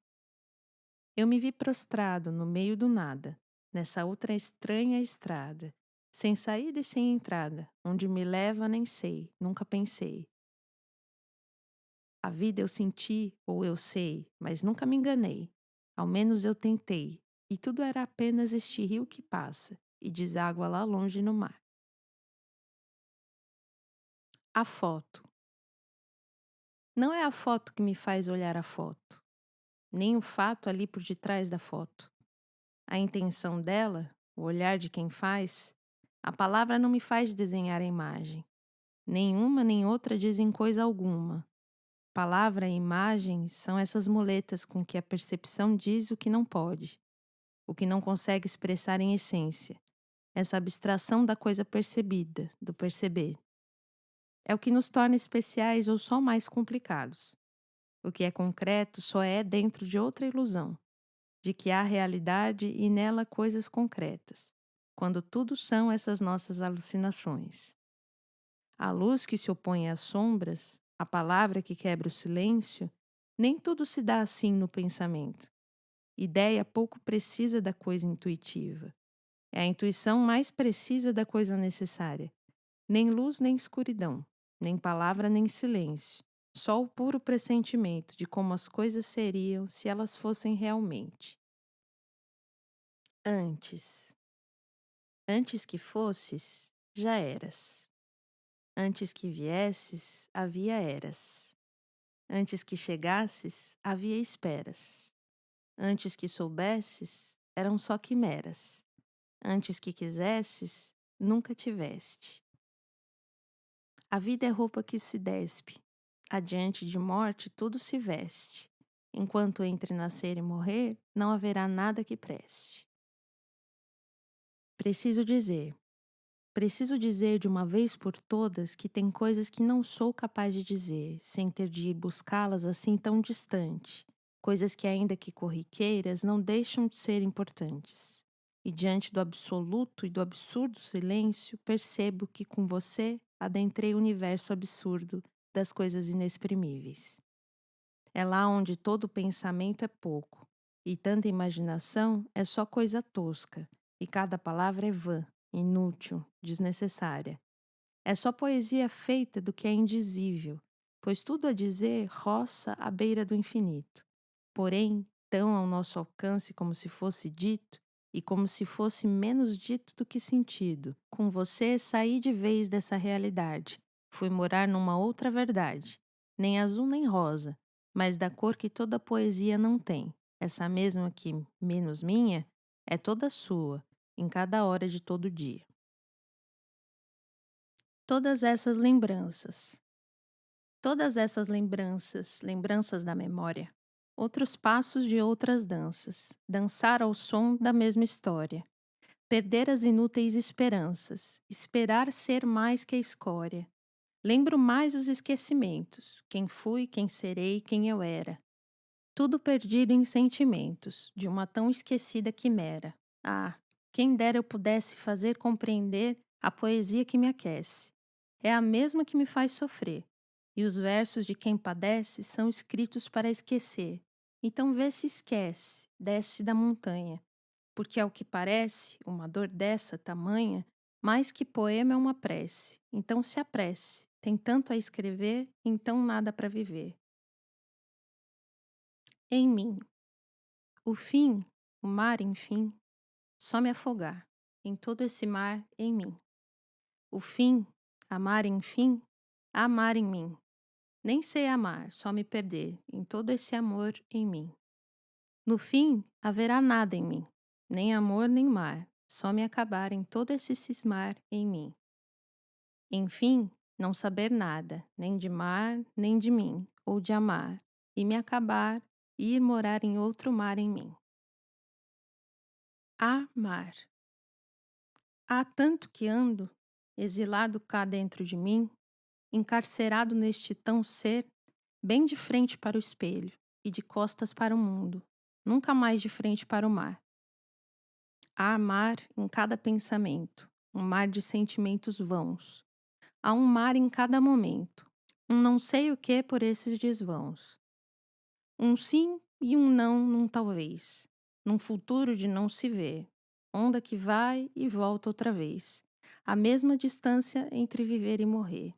Eu me vi prostrado no meio do nada, nessa outra estranha estrada, sem saída e sem entrada, onde me leva nem sei, nunca pensei. A vida eu senti ou eu sei, mas nunca me enganei. Ao menos eu tentei, e tudo era apenas este rio que passa e deságua lá longe no mar. A foto. Não é a foto que me faz olhar a foto, nem o fato ali por detrás da foto. A intenção dela, o olhar de quem faz, a palavra não me faz desenhar a imagem. Nenhuma nem outra dizem coisa alguma. Palavra e imagem são essas muletas com que a percepção diz o que não pode. o que não consegue expressar em essência, essa abstração da coisa percebida, do perceber. É o que nos torna especiais ou só mais complicados. O que é concreto só é dentro de outra ilusão, de que há realidade e nela coisas concretas, quando tudo são essas nossas alucinações. A luz que se opõe às sombras, a palavra que quebra o silêncio, nem tudo se dá assim no pensamento. Ideia pouco precisa da coisa intuitiva. É a intuição mais precisa da coisa necessária. Nem luz nem escuridão, nem palavra nem silêncio. Só o puro pressentimento de como as coisas seriam se elas fossem realmente. Antes. Antes que fosses, já eras. Antes que viesses, havia eras. Antes que chegasses, havia esperas. Antes que soubesses, eram só quimeras. Antes que quisesses, nunca tiveste. A vida é roupa que se despe. Adiante de morte, tudo se veste. Enquanto entre nascer e morrer, não haverá nada que preste. Preciso dizer. Preciso dizer de uma vez por todas que tem coisas que não sou capaz de dizer, sem ter de ir buscá-las assim tão distante. Coisas que, ainda que corriqueiras, não deixam de ser importantes. E diante do absoluto e do absurdo silêncio, percebo que com você adentrei o universo absurdo das coisas inexprimíveis. É lá onde todo pensamento é pouco, e tanta imaginação é só coisa tosca, e cada palavra é vã, inútil, desnecessária. É só poesia feita do que é indizível, pois tudo a dizer roça à beira do infinito. Porém, tão ao nosso alcance como se fosse dito, e como se fosse menos dito do que sentido. Com você saí de vez dessa realidade. Fui morar numa outra verdade, nem azul nem rosa, mas da cor que toda poesia não tem. Essa mesma que, menos minha, é toda sua, em cada hora de todo dia. Todas essas lembranças. Todas essas lembranças, lembranças da memória. Outros passos de outras danças. Dançar ao som da mesma história. Perder as inúteis esperanças. Esperar ser mais que a escória. Lembro mais os esquecimentos. Quem fui, quem serei, quem eu era. Tudo perdido em sentimentos, de uma tão esquecida quimera. Ah, quem dera eu pudesse fazer compreender a poesia que me aquece. É a mesma que me faz sofrer, e os versos de quem padece são escritos para esquecer. Então vê se esquece, desce da montanha, porque ao que parece, uma dor dessa tamanha, mais que poema é uma prece. Então se apresse, tem tanto a escrever, então nada para viver. Em mim. O fim, o mar, enfim, só me afogar, em todo esse mar em mim. O fim, amar, enfim, amar em mim. Nem sei amar, só me perder, em todo esse amor em mim. No fim, haverá nada em mim, nem amor nem mar, só me acabar em todo esse cismar em mim. Enfim, não saber nada, nem de mar, nem de mim, ou de amar, e me acabar, e ir morar em outro mar em mim. Amar. Há tanto que ando, exilado cá dentro de mim, encarcerado neste tão ser, bem de frente para o espelho e de costas para o mundo, nunca mais de frente para o mar. Há mar em cada pensamento, um mar de sentimentos vãos. Há um mar em cada momento, um não sei o que por esses desvãos. Um sim e um não num talvez, num futuro de não se ver, onda que vai e volta outra vez, a mesma distância entre viver e morrer.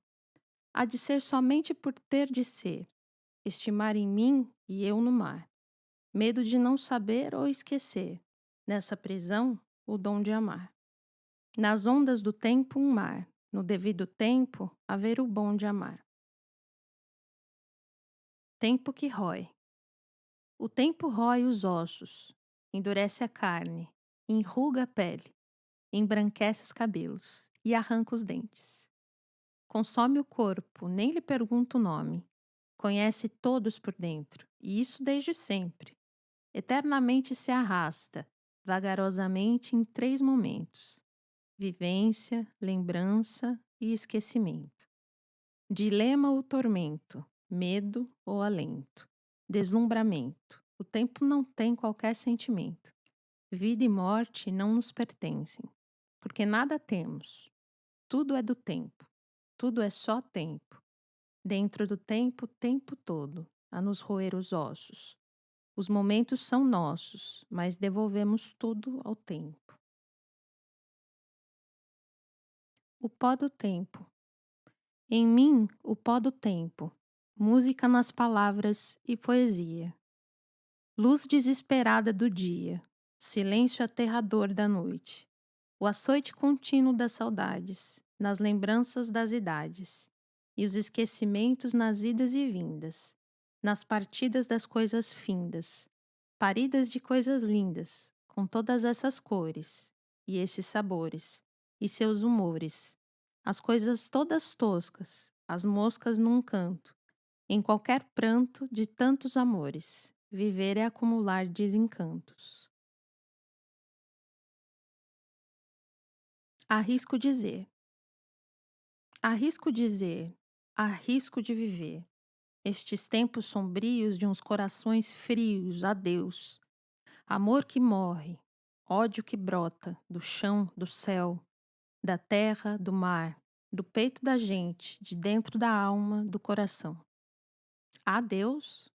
Há de ser somente por ter de ser, estimar em mim e eu no mar, medo de não saber ou esquecer, nessa prisão, o dom de amar. Nas ondas do tempo, um mar, no devido tempo, haver o bom de amar. Tempo que rói. O tempo rói os ossos, endurece a carne, enruga a pele, embranquece os cabelos e arranca os dentes. Consome o corpo, nem lhe pergunta o nome. Conhece todos por dentro, e isso desde sempre. Eternamente se arrasta, vagarosamente em 3 momentos: vivência, lembrança e esquecimento. Dilema ou tormento, medo ou alento, deslumbramento. O tempo não tem qualquer sentimento. Vida e morte não nos pertencem, porque nada temos. Tudo é do tempo. Tudo é só tempo. Dentro do tempo, o tempo todo, a nos roer os ossos. Os momentos são nossos, mas devolvemos tudo ao tempo. O pó do tempo. Em mim, o pó do tempo. Música nas palavras e poesia. Luz desesperada do dia. Silêncio aterrador da noite. O açoite contínuo das saudades, nas lembranças das idades, e os esquecimentos nas idas e vindas, nas partidas das coisas findas, paridas de coisas lindas, com todas essas cores, e esses sabores, e seus humores, as coisas todas toscas, as moscas num canto, em qualquer pranto de tantos amores, viver é acumular desencantos. Arrisco dizer. Arrisco dizer, arrisco de viver estes tempos sombrios de uns corações frios, adeus. Amor que morre, ódio que brota do chão, do céu, da terra, do mar, do peito da gente, de dentro da alma, do coração. Adeus,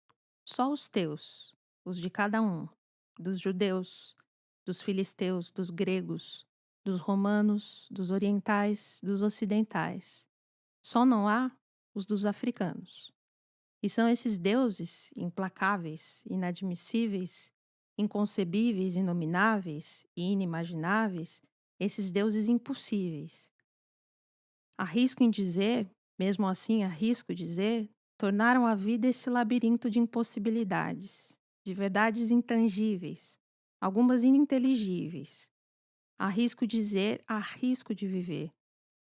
só os teus, os de cada um, dos judeus, dos filisteus, dos gregos, dos romanos, dos orientais, dos ocidentais. Só não há os dos africanos. E são esses deuses implacáveis, inadmissíveis, inconcebíveis, inomináveis e inimagináveis, esses deuses impossíveis. Arrisco em dizer, mesmo assim arrisco dizer, tornaram a vida esse labirinto de impossibilidades, de verdades intangíveis, algumas ininteligíveis. Arrisco dizer, arrisco de viver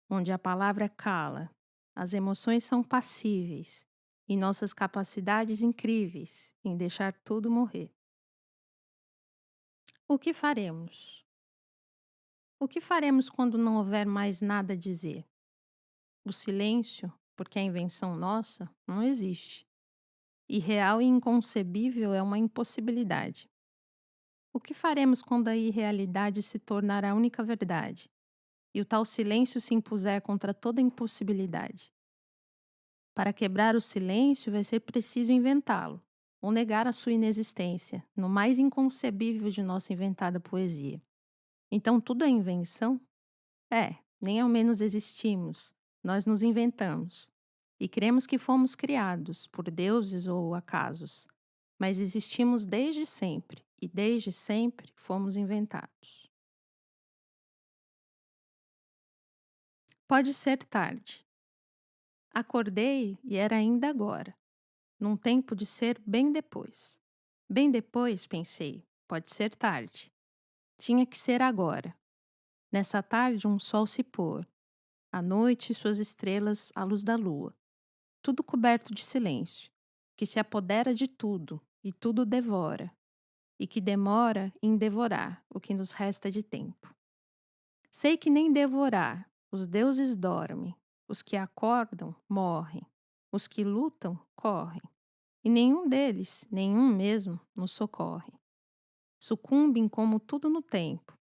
onde a palavra cala, as emoções são passíveis e nossas capacidades incríveis em deixar tudo morrer. O que faremos? O que faremos quando não houver mais nada a dizer? O silêncio, porque é invenção nossa, não existe. Irreal e inconcebível é uma impossibilidade. O que faremos quando a irrealidade se tornar a única verdade e o tal silêncio se impuser contra toda impossibilidade? Para quebrar o silêncio, vai ser preciso inventá-lo, ou negar a sua inexistência, no mais inconcebível de nossa inventada poesia. Então tudo é invenção? É, nem ao menos existimos, nós nos inventamos. E cremos que fomos criados por deuses ou acasos, mas existimos desde sempre, e desde sempre fomos inventados. Pode ser tarde. Acordei e era ainda agora. Num tempo de ser bem depois. Bem depois, pensei, pode ser tarde. Tinha que ser agora. Nessa tarde, um sol se pôr, a noite e suas estrelas à luz da lua. Tudo coberto de silêncio, que se apodera de tudo e tudo devora, e que demora em devorar o que nos resta de tempo. Sei que nem devorar, os deuses dormem, os que acordam morrem, os que lutam correm. E nenhum deles, nenhum mesmo, nos socorre. Sucumbem como tudo no tempo,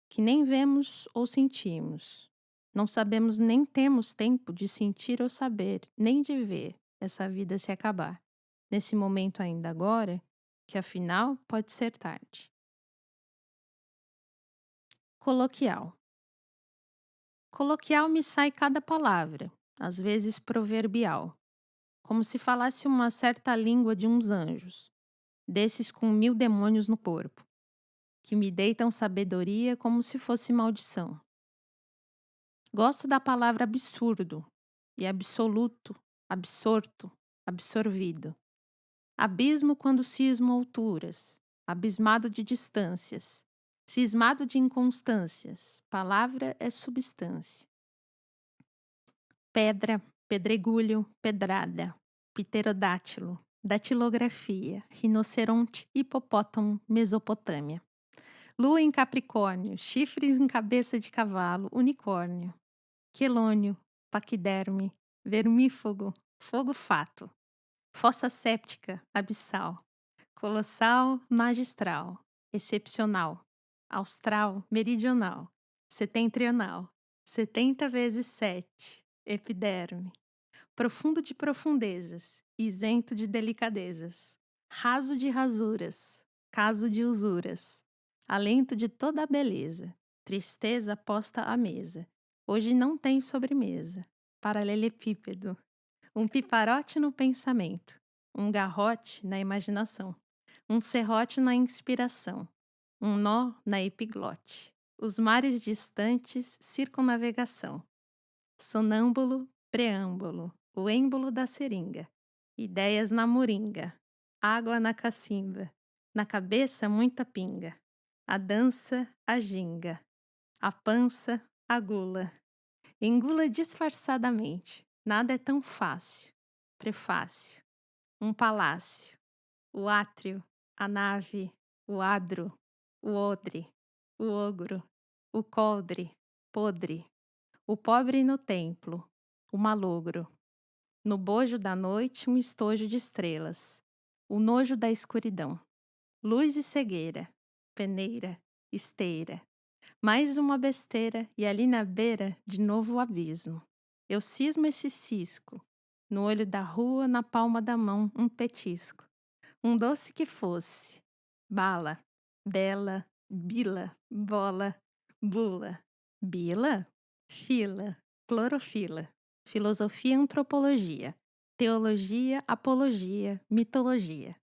que nem vemos ou sentimos. Não sabemos nem temos tempo de sentir ou saber, nem de ver essa vida se acabar. Nesse momento ainda agora, que afinal pode ser tarde. Coloquial. Coloquial me sai cada palavra, às vezes proverbial, como se falasse uma certa língua de uns anjos, desses com 1000 demônios no corpo, que me deitam sabedoria como se fosse maldição. Gosto da palavra absurdo e absoluto, absorto, absorvido. Abismo quando cismo alturas, abismado de distâncias, cismado de inconstâncias, palavra é substância. Pedra, pedregulho, pedrada, pterodátilo, datilografia, rinoceronte, hipopótamo, Mesopotâmia. Lua em Capricórnio, chifres em cabeça de cavalo, unicórnio. Quelônio, paquiderme, vermífugo, fogo fato. Fossa séptica, abissal. Colossal, magistral. Excepcional. Austral, meridional. Setentrional. 70 vezes 7. Epiderme. Profundo de profundezas, isento de delicadezas, raso de rasuras, caso de usuras, alento de toda a beleza, tristeza posta à mesa. Hoje não tem sobremesa. Paralelepípedo, um piparote no pensamento, um garrote na imaginação, um serrote na inspiração, um nó na epiglote. Os mares distantes, circunnavegação. Sonâmbulo, preâmbulo, o êmbolo da seringa, ideias na moringa, água na cacimba, na cabeça muita pinga, a dança, a ginga, a pança, a gula, engula disfarçadamente, nada é tão fácil. Prefácio, um palácio, o átrio, a nave, o adro, o odre, o ogro, o coldre, podre, o pobre no templo, o malogro. No bojo da noite, um estojo de estrelas. O nojo da escuridão. Luz e cegueira. Peneira. Esteira. Mais uma besteira e ali na beira, de novo o abismo. Eu cismo esse cisco. No olho da rua, na palma da mão, um petisco. Um doce que fosse. Bala. Bela. Bila. Bola. Bula. Bila? Fila. Clorofila. Filosofia e antropologia. Teologia, apologia, mitologia.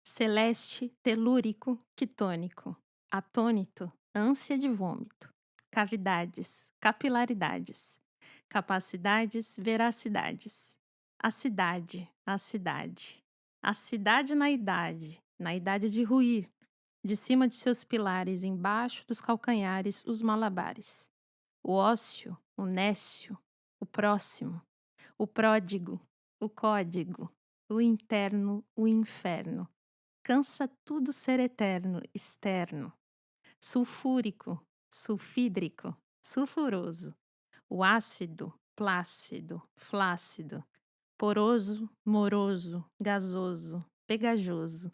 Celeste, telúrico, quitônico. Atônito, ânsia de vômito. Cavidades, capilaridades. Capacidades, veracidades. A cidade, a cidade. A cidade na idade de ruir. De cima de seus pilares, embaixo dos calcanhares, os malabares. O ócio, o nécio, o próximo, o pródigo, o código, o interno, o inferno. Cansa tudo ser eterno, externo. Sulfúrico, sulfídrico, sulfuroso. O ácido, plácido, flácido. Poroso, moroso, gasoso, pegajoso.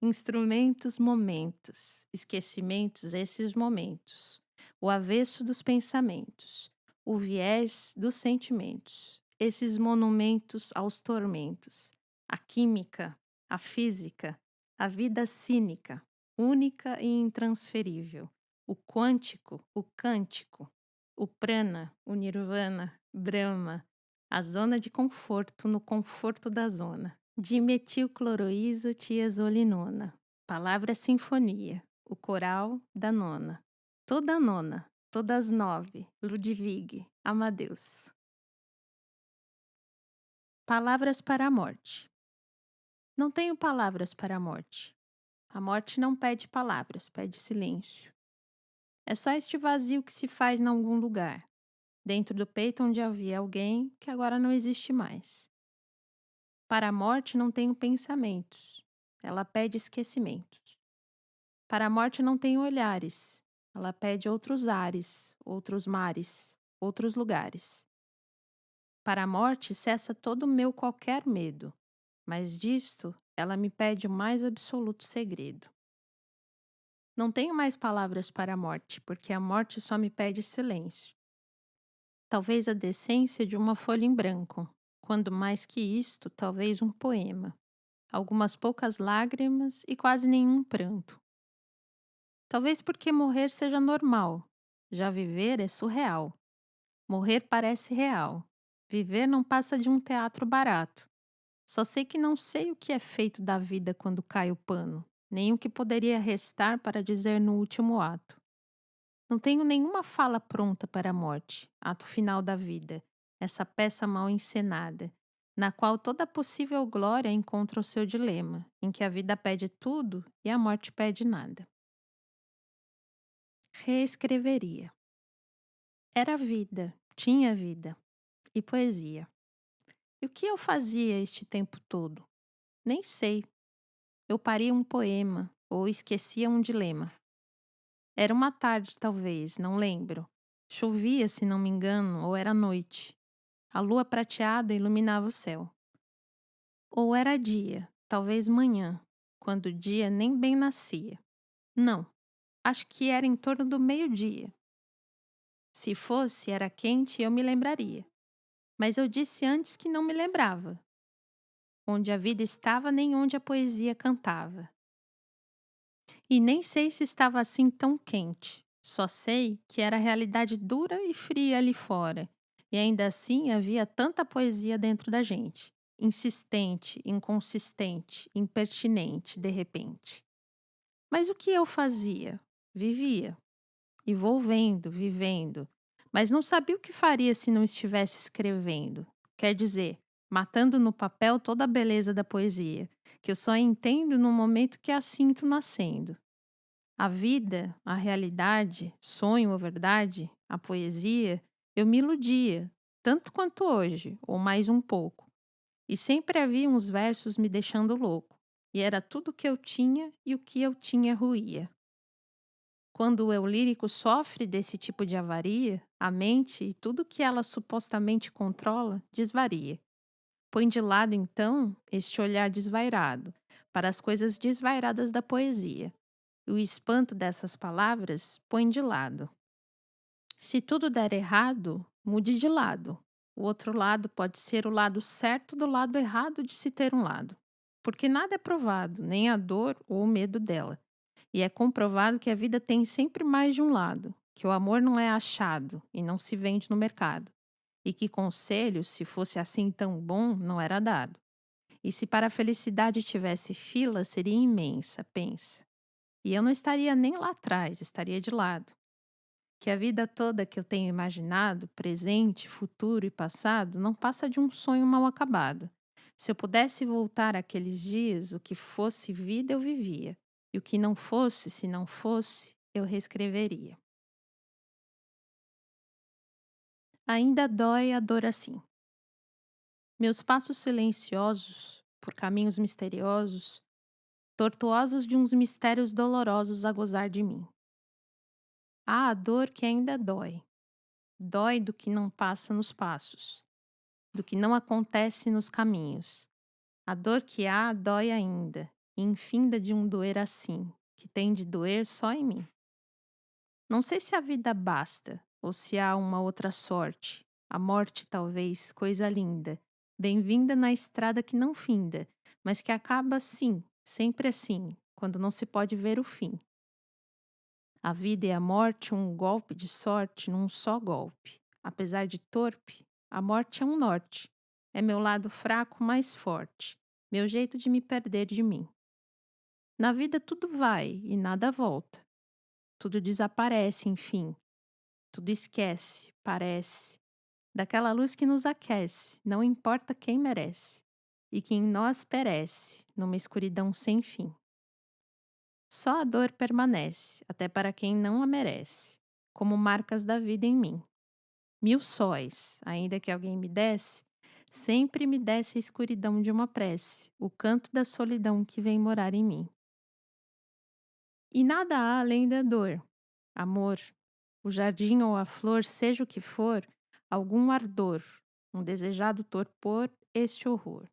Instrumentos, momentos. Esquecimentos, esses momentos. O avesso dos pensamentos. O viés dos sentimentos. Esses monumentos aos tormentos. A química, a física, a vida cínica, única e intransferível. O quântico, o cântico. O prana, o nirvana, Brahma. A zona de conforto no conforto da zona. Dimetilcloroisotiazolinona. Palavra sinfonia. O coral da nona. Toda nona. Todas 9. Ludwig. Amadeus. Palavras para a morte. Não tenho palavras para a morte. A morte não pede palavras, pede silêncio. É só este vazio que se faz em algum lugar, dentro do peito onde havia alguém que agora não existe mais. Para a morte não tenho pensamentos. Ela pede esquecimentos. Para a morte não tenho olhares. Ela pede outros ares, outros mares, outros lugares. Para a morte cessa todo o meu qualquer medo, mas disto ela me pede o mais absoluto segredo. Não tenho mais palavras para a morte, porque a morte só me pede silêncio. Talvez a decência de uma folha em branco, quando mais que isto, talvez um poema. Algumas poucas lágrimas e quase nenhum pranto. Talvez porque morrer seja normal, já viver é surreal. Morrer parece real. Viver não passa de um teatro barato. Só sei que não sei o que é feito da vida quando cai o pano, nem o que poderia restar para dizer no último ato. Não tenho nenhuma fala pronta para a morte, ato final da vida, essa peça mal encenada, na qual toda possível glória encontra o seu dilema, em que a vida pede tudo e a morte pede nada. Reescreveria. Era vida, tinha vida e poesia. E o que eu fazia este tempo todo? Nem sei. Eu paria um poema ou esquecia um dilema. Era uma tarde, talvez, não lembro. Chovia, se não me engano, ou era noite. A lua prateada iluminava o céu. Ou era dia, talvez manhã, quando o dia nem bem nascia. Não, acho que era em torno do meio-dia. Se fosse, era quente e eu me lembraria. Mas eu disse antes que não me lembrava, onde a vida estava nem onde a poesia cantava. E nem sei se estava assim tão quente. Só sei que era realidade dura e fria ali fora. E ainda assim havia tanta poesia dentro da gente. Insistente, inconsistente, impertinente, de repente. Mas o que eu fazia? Vivia. E vou vendo, vivendo. Mas não sabia o que faria se não estivesse escrevendo. Quer dizer, matando no papel toda a beleza da poesia, que eu só entendo no momento que a sinto nascendo. A vida, a realidade, sonho ou verdade, a poesia, eu me iludia, tanto quanto hoje, ou mais um pouco. E sempre havia uns versos me deixando louco. E era tudo o que eu tinha e o que eu tinha ruía. Quando o eu lírico sofre desse tipo de avaria, a mente e tudo que ela supostamente controla desvaria. Põe de lado, então, este olhar desvairado para as coisas desvairadas da poesia. E o espanto dessas palavras põe de lado. Se tudo der errado, mude de lado. O outro lado pode ser o lado certo do lado errado de se ter um lado. Porque nada é provado, nem a dor ou o medo dela. E é comprovado que a vida tem sempre mais de um lado, que o amor não é achado e não se vende no mercado, e que conselho, se fosse assim tão bom, não era dado. E se para a felicidade tivesse fila, seria imensa, pensa. E eu não estaria nem lá atrás, estaria de lado. Que a vida toda que eu tenho imaginado, presente, futuro e passado, não passa de um sonho mal acabado. Se eu pudesse voltar àqueles dias, o que fosse vida eu vivia, e o que não fosse, se não fosse, eu reescreveria. Ainda dói a dor assim. Meus passos silenciosos, por caminhos misteriosos, tortuosos de uns mistérios dolorosos a gozar de mim. Há a dor que ainda dói. Dói do que não passa nos passos, do que não acontece nos caminhos. A dor que há dói ainda, e infinda de um doer assim, que tem de doer só em mim. Não sei se a vida basta, ou se há uma outra sorte. A morte, talvez, coisa linda, bem-vinda na estrada que não finda, mas que acaba assim, sempre assim, quando não se pode ver o fim. A vida e a morte, um golpe de sorte num só golpe. Apesar de torpe, a morte é um norte. É meu lado fraco mais forte. Meu jeito de me perder de mim. Na vida tudo vai e nada volta. Tudo desaparece, enfim. Tudo esquece, parece. Daquela luz que nos aquece, não importa quem merece. E que em nós perece, numa escuridão sem fim. Só a dor permanece, até para quem não a merece, como marcas da vida em mim. Mil sóis, ainda que alguém me desse, sempre me desse a escuridão de uma prece, o canto da solidão que vem morar em mim. E nada há além da dor, amor, o jardim ou a flor, seja o que for, algum ardor, um desejado torpor, este horror.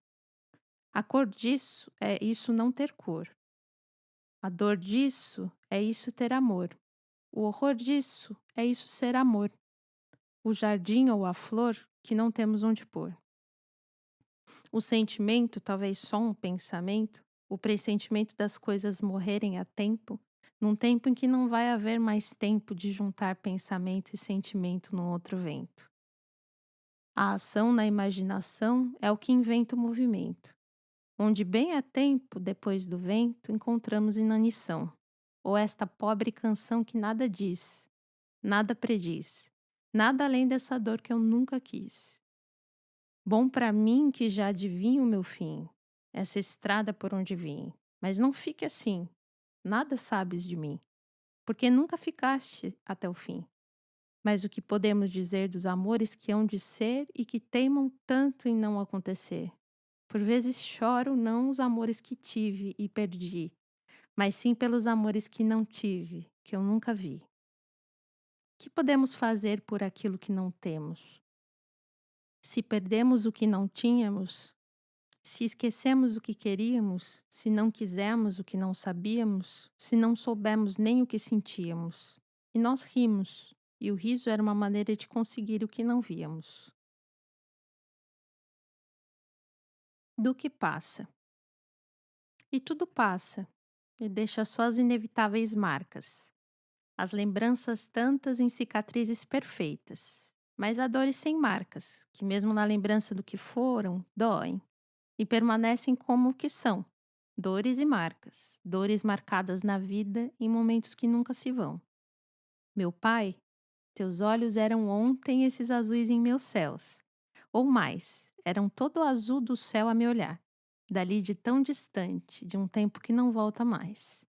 A cor disso é isso não ter cor. A dor disso é isso ter amor. O horror disso é isso ser amor. O jardim ou a flor que não temos onde pôr. O sentimento, talvez só um pensamento, o pressentimento das coisas morrerem a tempo, num tempo em que não vai haver mais tempo de juntar pensamento e sentimento num outro vento. A ação na imaginação é o que inventa o movimento. Onde bem há tempo, depois do vento, encontramos inanição. Ou esta pobre canção que nada diz, nada prediz, nada além dessa dor que eu nunca quis. Bom para mim que já adivinho o meu fim, essa estrada por onde vim. Mas não fique assim, nada sabes de mim, porque nunca ficaste até o fim. Mas o que podemos dizer dos amores que hão de ser e que teimam tanto em não acontecer? Por vezes choro não os amores que tive e perdi, mas sim pelos amores que não tive que eu nunca vi? Que podemos fazer por aquilo que não temos? Se perdemos o que não tínhamos, se esquecemos o que queríamos, se não quisemos o que não sabíamos, se não soubemos nem o que sentíamos. E nós rimos, e o riso era uma maneira de conseguir o que não víamos. Do que passa. E tudo passa, e deixa só as inevitáveis marcas, as lembranças tantas em cicatrizes perfeitas, mas há dores sem marcas, que mesmo na lembrança do que foram, doem e permanecem como o que são, dores e marcas, dores marcadas na vida em momentos que nunca se vão. Meu pai, teus olhos eram ontem esses azuis em meus céus, ou mais, eram todo o azul do céu a me olhar, dali de tão distante, de um tempo que não volta mais.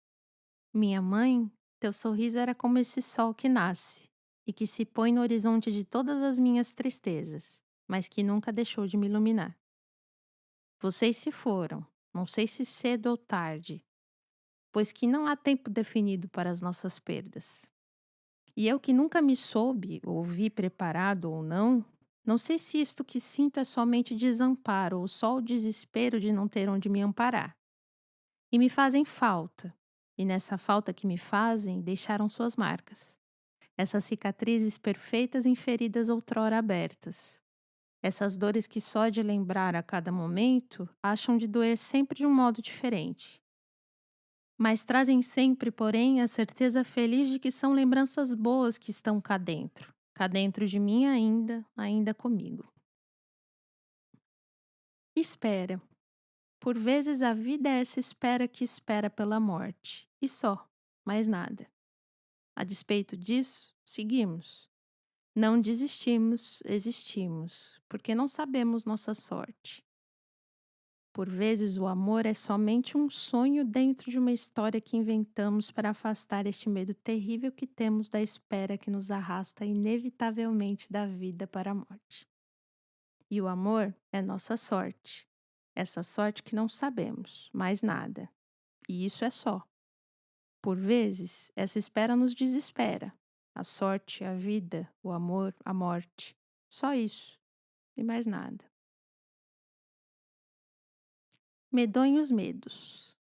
Minha mãe, teu sorriso era como esse sol que nasce e que se põe no horizonte de todas as minhas tristezas, mas que nunca deixou de me iluminar. Vocês se foram, não sei se cedo ou tarde, pois que não há tempo definido para as nossas perdas. E eu que nunca me soube ou vi preparado ou não, não sei se isto que sinto é somente desamparo ou só o desespero de não ter onde me amparar. E me fazem falta, e nessa falta que me fazem, deixaram suas marcas. Essas cicatrizes perfeitas em feridas outrora abertas. Essas dores que só de lembrar a cada momento acham de doer sempre de um modo diferente. Mas trazem sempre, porém, a certeza feliz de que são lembranças boas que estão cá dentro de mim ainda, ainda comigo. Espera. Por vezes a vida é essa espera que espera pela morte. E só, mais nada. A despeito disso, seguimos. Não desistimos, existimos, porque não sabemos nossa sorte. Por vezes o amor é somente um sonho dentro de uma história que inventamos para afastar este medo terrível que temos da espera que nos arrasta inevitavelmente da vida para a morte. E o amor é nossa sorte. Essa sorte que não sabemos mais nada. E isso é só. Por vezes, essa espera nos desespera. A sorte, a vida, o amor, a morte. Só isso. E mais nada. Medonhos medos.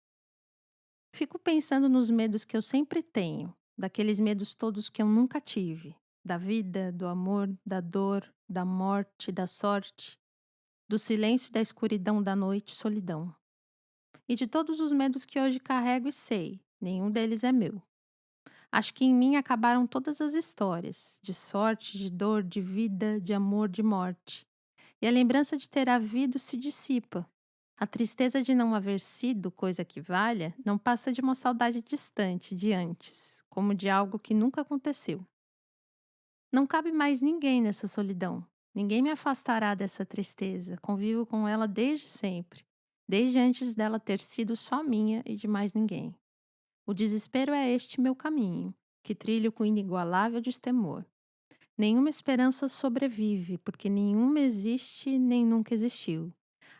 Fico pensando nos medos que eu sempre tenho, daqueles medos todos que eu nunca tive, da vida, do amor, da dor, da morte, da sorte, do silêncio e da escuridão da noite e solidão. E de todos os medos que hoje carrego e sei, nenhum deles é meu. Acho que em mim acabaram todas as histórias, de sorte, de dor, de vida, de amor, de morte. E a lembrança de ter havido se dissipa. A tristeza de não haver sido coisa que valha não passa de uma saudade distante de antes, como de algo que nunca aconteceu. Não cabe mais ninguém nessa solidão. Ninguém me afastará dessa tristeza. Convivo com ela desde sempre, desde antes dela ter sido só minha e de mais ninguém. O desespero é este meu caminho, que trilho com inigualável destemor. Nenhuma esperança sobrevive, porque nenhuma existe nem nunca existiu.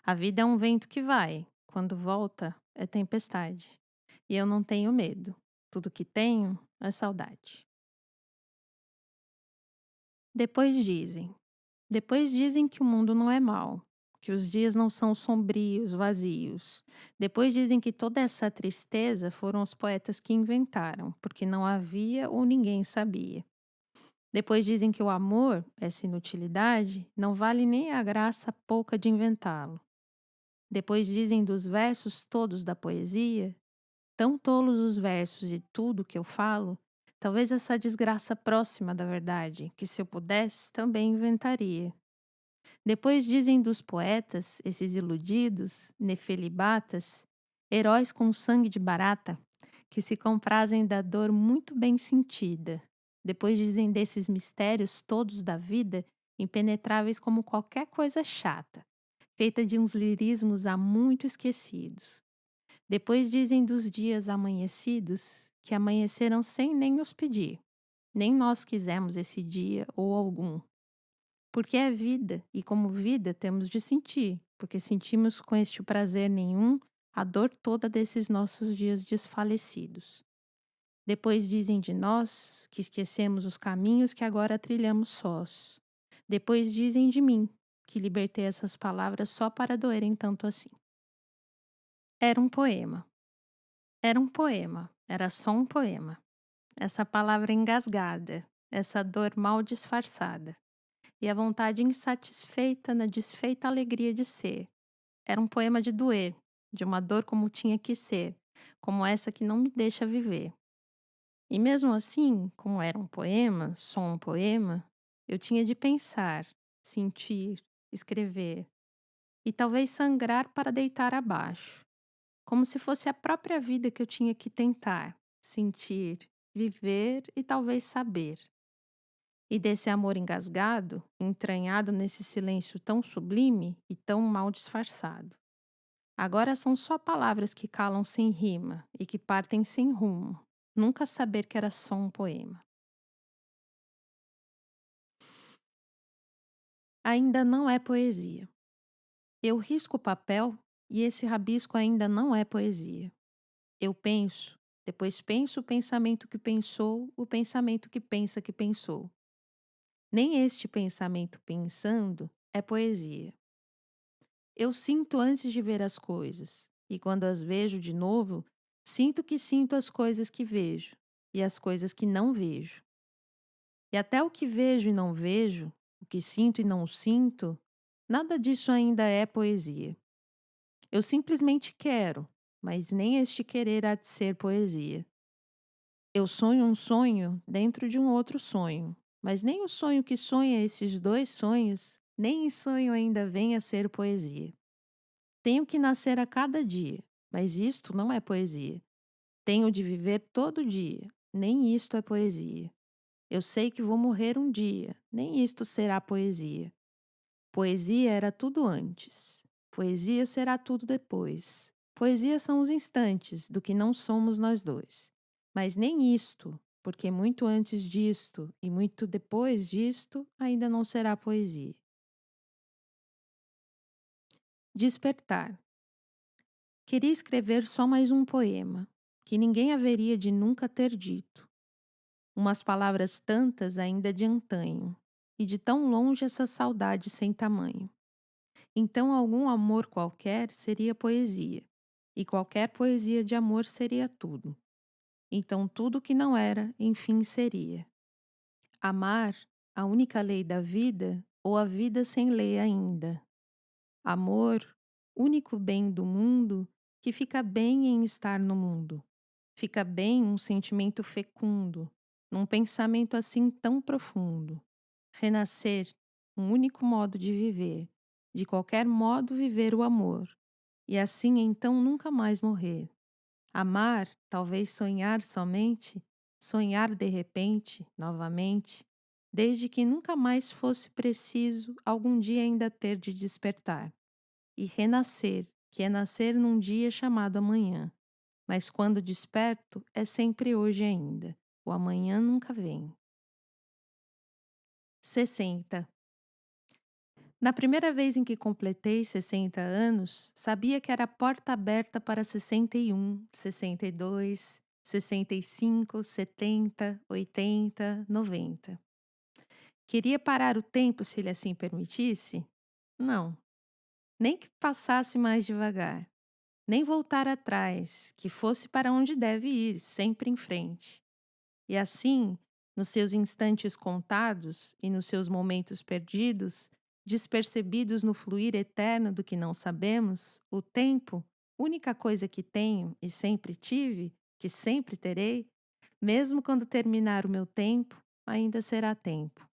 A vida é um vento que vai, quando volta, é tempestade. E eu não tenho medo. Tudo que tenho é saudade. Depois dizem. Depois dizem que o mundo não é mau, que os dias não são sombrios, vazios. Depois dizem que toda essa tristeza foram os poetas que inventaram, porque não havia ou ninguém sabia. Depois dizem que o amor, essa inutilidade, não vale nem a graça pouca de inventá-lo. Depois dizem dos versos todos da poesia, tão tolos os versos de tudo que eu falo, talvez essa desgraça próxima da verdade, que se eu pudesse também inventaria. Depois dizem dos poetas, esses iludidos, nefelibatas, heróis com sangue de barata, que se comprazem da dor muito bem sentida. Depois dizem desses mistérios todos da vida, impenetráveis como qualquer coisa chata, feita de uns lirismos há muito esquecidos. Depois dizem dos dias amanhecidos, que amanheceram sem nem nos pedir. Nem nós quisemos esse dia ou algum. Porque é vida, e como vida temos de sentir, porque sentimos com este prazer nenhum a dor toda desses nossos dias desfalecidos. Depois dizem de nós que esquecemos os caminhos que agora trilhamos sós. Depois dizem de mim que libertei essas palavras só para doerem tanto assim. Era um poema. Era um poema. Era só um poema. Essa palavra engasgada, essa dor mal disfarçada, e a vontade insatisfeita na desfeita alegria de ser. Era um poema de doer, de uma dor como tinha que ser, como essa que não me deixa viver. E mesmo assim, como era um poema, só um poema, eu tinha de pensar, sentir, escrever e talvez sangrar para deitar abaixo, como se fosse a própria vida que eu tinha que tentar, sentir, viver e talvez saber. E desse amor engasgado, entranhado nesse silêncio tão sublime e tão mal disfarçado. Agora são só palavras que calam sem rima e que partem sem rumo. Nunca saber que era só um poema. Ainda não é poesia. Eu risco o papel e esse rabisco ainda não é poesia. Eu penso, depois penso o pensamento que pensa que pensou. Nem este pensamento pensando é poesia. Eu sinto antes de ver as coisas, e quando as vejo de novo, sinto que sinto as coisas que vejo e as coisas que não vejo. E até o que vejo e não vejo, o que sinto e não sinto, nada disso ainda é poesia. Eu simplesmente quero, mas nem este querer há de ser poesia. Eu sonho um sonho dentro de um outro sonho, mas nem o sonho que sonha esses dois sonhos, nem em sonho ainda vem a ser poesia. Tenho que nascer a cada dia, mas isto não é poesia. Tenho de viver todo dia, nem isto é poesia. Eu sei que vou morrer um dia, nem isto será poesia. Poesia era tudo antes. Poesia será tudo depois. Poesia são os instantes do que não somos nós dois. Mas nem isto, porque muito antes disto e muito depois disto ainda não será poesia. Despertar. Queria escrever só mais um poema, que ninguém haveria de nunca ter dito. Umas palavras tantas ainda de antanho, e de tão longe essa saudade sem tamanho. Então algum amor qualquer seria poesia, e qualquer poesia de amor seria tudo. Então tudo que não era, enfim, seria. Amar, a única lei da vida, ou a vida sem lei ainda. Amor, único bem do mundo, que fica bem em estar no mundo. Fica bem um sentimento fecundo, num pensamento assim tão profundo. Renascer, um único modo de viver, de qualquer modo viver o amor, e assim então nunca mais morrer. Amar, talvez sonhar somente, sonhar de repente, novamente, desde que nunca mais fosse preciso algum dia ainda ter de despertar. E renascer, que é nascer num dia chamado amanhã. Mas quando desperto, é sempre hoje ainda. O amanhã nunca vem. 60. Na primeira vez em que completei 60 anos, sabia que era porta aberta para 61, 62, 65, 70, 80, 90. Queria parar o tempo se ele assim permitisse? Não, nem que passasse mais devagar, nem voltar atrás, que fosse para onde deve ir, sempre em frente. E assim, nos seus instantes contados e nos seus momentos perdidos, despercebidos no fluir eterno do que não sabemos, o tempo, única coisa que tenho e sempre tive, que sempre terei, mesmo quando terminar o meu tempo, ainda será tempo.